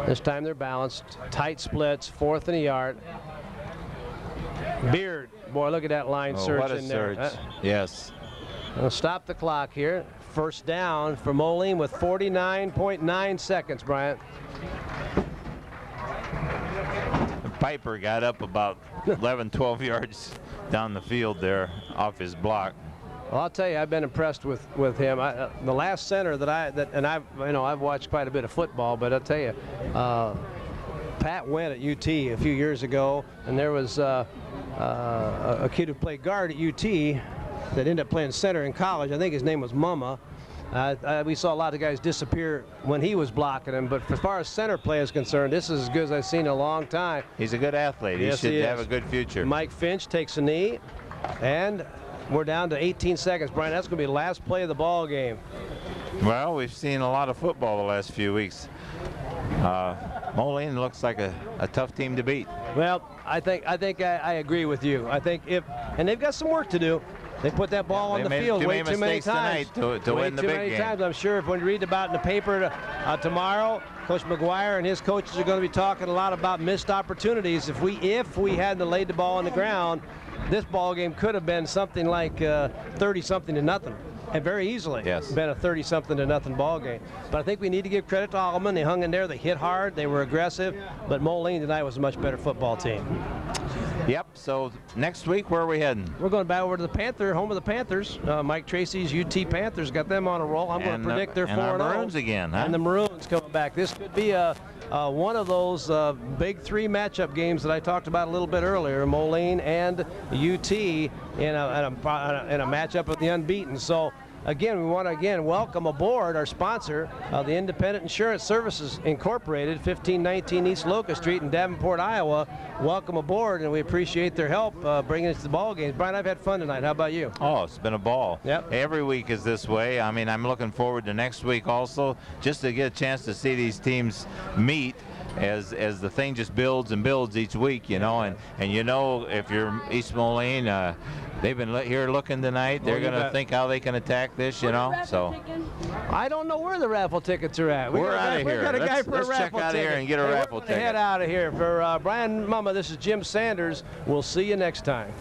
This time they're balanced. Tight splits, 4th and a yard. Beard, boy, look at that line surge what a in there. surge. Yes. We'll stop the clock here. First down for Moline with 49.9 seconds, Bryant. Piper got up about 11, 12 yards down the field there off his block. Well, I'll tell you, I've been impressed with him. The last center I've watched quite a bit of football, but I'll tell you, Pat went at UT a few years ago, and there was a kid who played guard at UT that ended up playing center in college. I think his name was Mama. We saw a lot of guys disappear when he was blocking him, but as far as center play is concerned, this is as good as I've seen in a long time. He's a good athlete. Yes, he should he have is. a good future. Mike Finch takes a knee, and we're down to 18 seconds. Brian, that's going to be the last play of the ball game. Well, we've seen a lot of football the last few weeks. Moline looks like a tough team to beat. Well, I think I agree with you. I think and they've got some work to do. They put that ball on the field way too many times. To win the big game. I'm sure if when you read about in the paper tomorrow, Coach McGuire and his coaches are going to be talking a lot about missed opportunities. If we hadn't laid the ball on the ground, this ball game could have been something like 30-something to nothing. And very easily been a 30-something to nothing ball game. But I think we need to give credit to Alleman. They hung in there. They hit hard. They were aggressive. But Moline tonight was a much better football team. Yep. So next week, where are we heading? We're going back over to the home of the Panthers. Mike Tracy's UT Panthers got them on a roll. I'm going to predict they're 4-0. And our Maroons again, huh? And the Maroons coming back. This could be one of those big 3 matchup games that I talked about a little bit earlier, Moline and UT in a matchup of the unbeaten. So again, we want to welcome aboard our sponsor, the Independent Insurance Services Incorporated, 1519 East Locust Street in Davenport, Iowa. Welcome aboard, and we appreciate their help bringing us to the ball games. Brian, I've had fun tonight. How about you? Oh, it's been a ball. Yep. Every week is this way. I mean, I'm looking forward to next week also, just to get a chance to see these teams meet as the thing just builds and builds each week, you know. And you know, if you're East Moline, they've been here looking tonight. They're going to think how they can attack this, you know. So I don't know where the raffle tickets are at. We're out of here. We got a guy for a raffle check out ticket. here and get a raffle ticket. Head out of here. For Brian Mumma, this is Jim Sanders. We'll see you next time.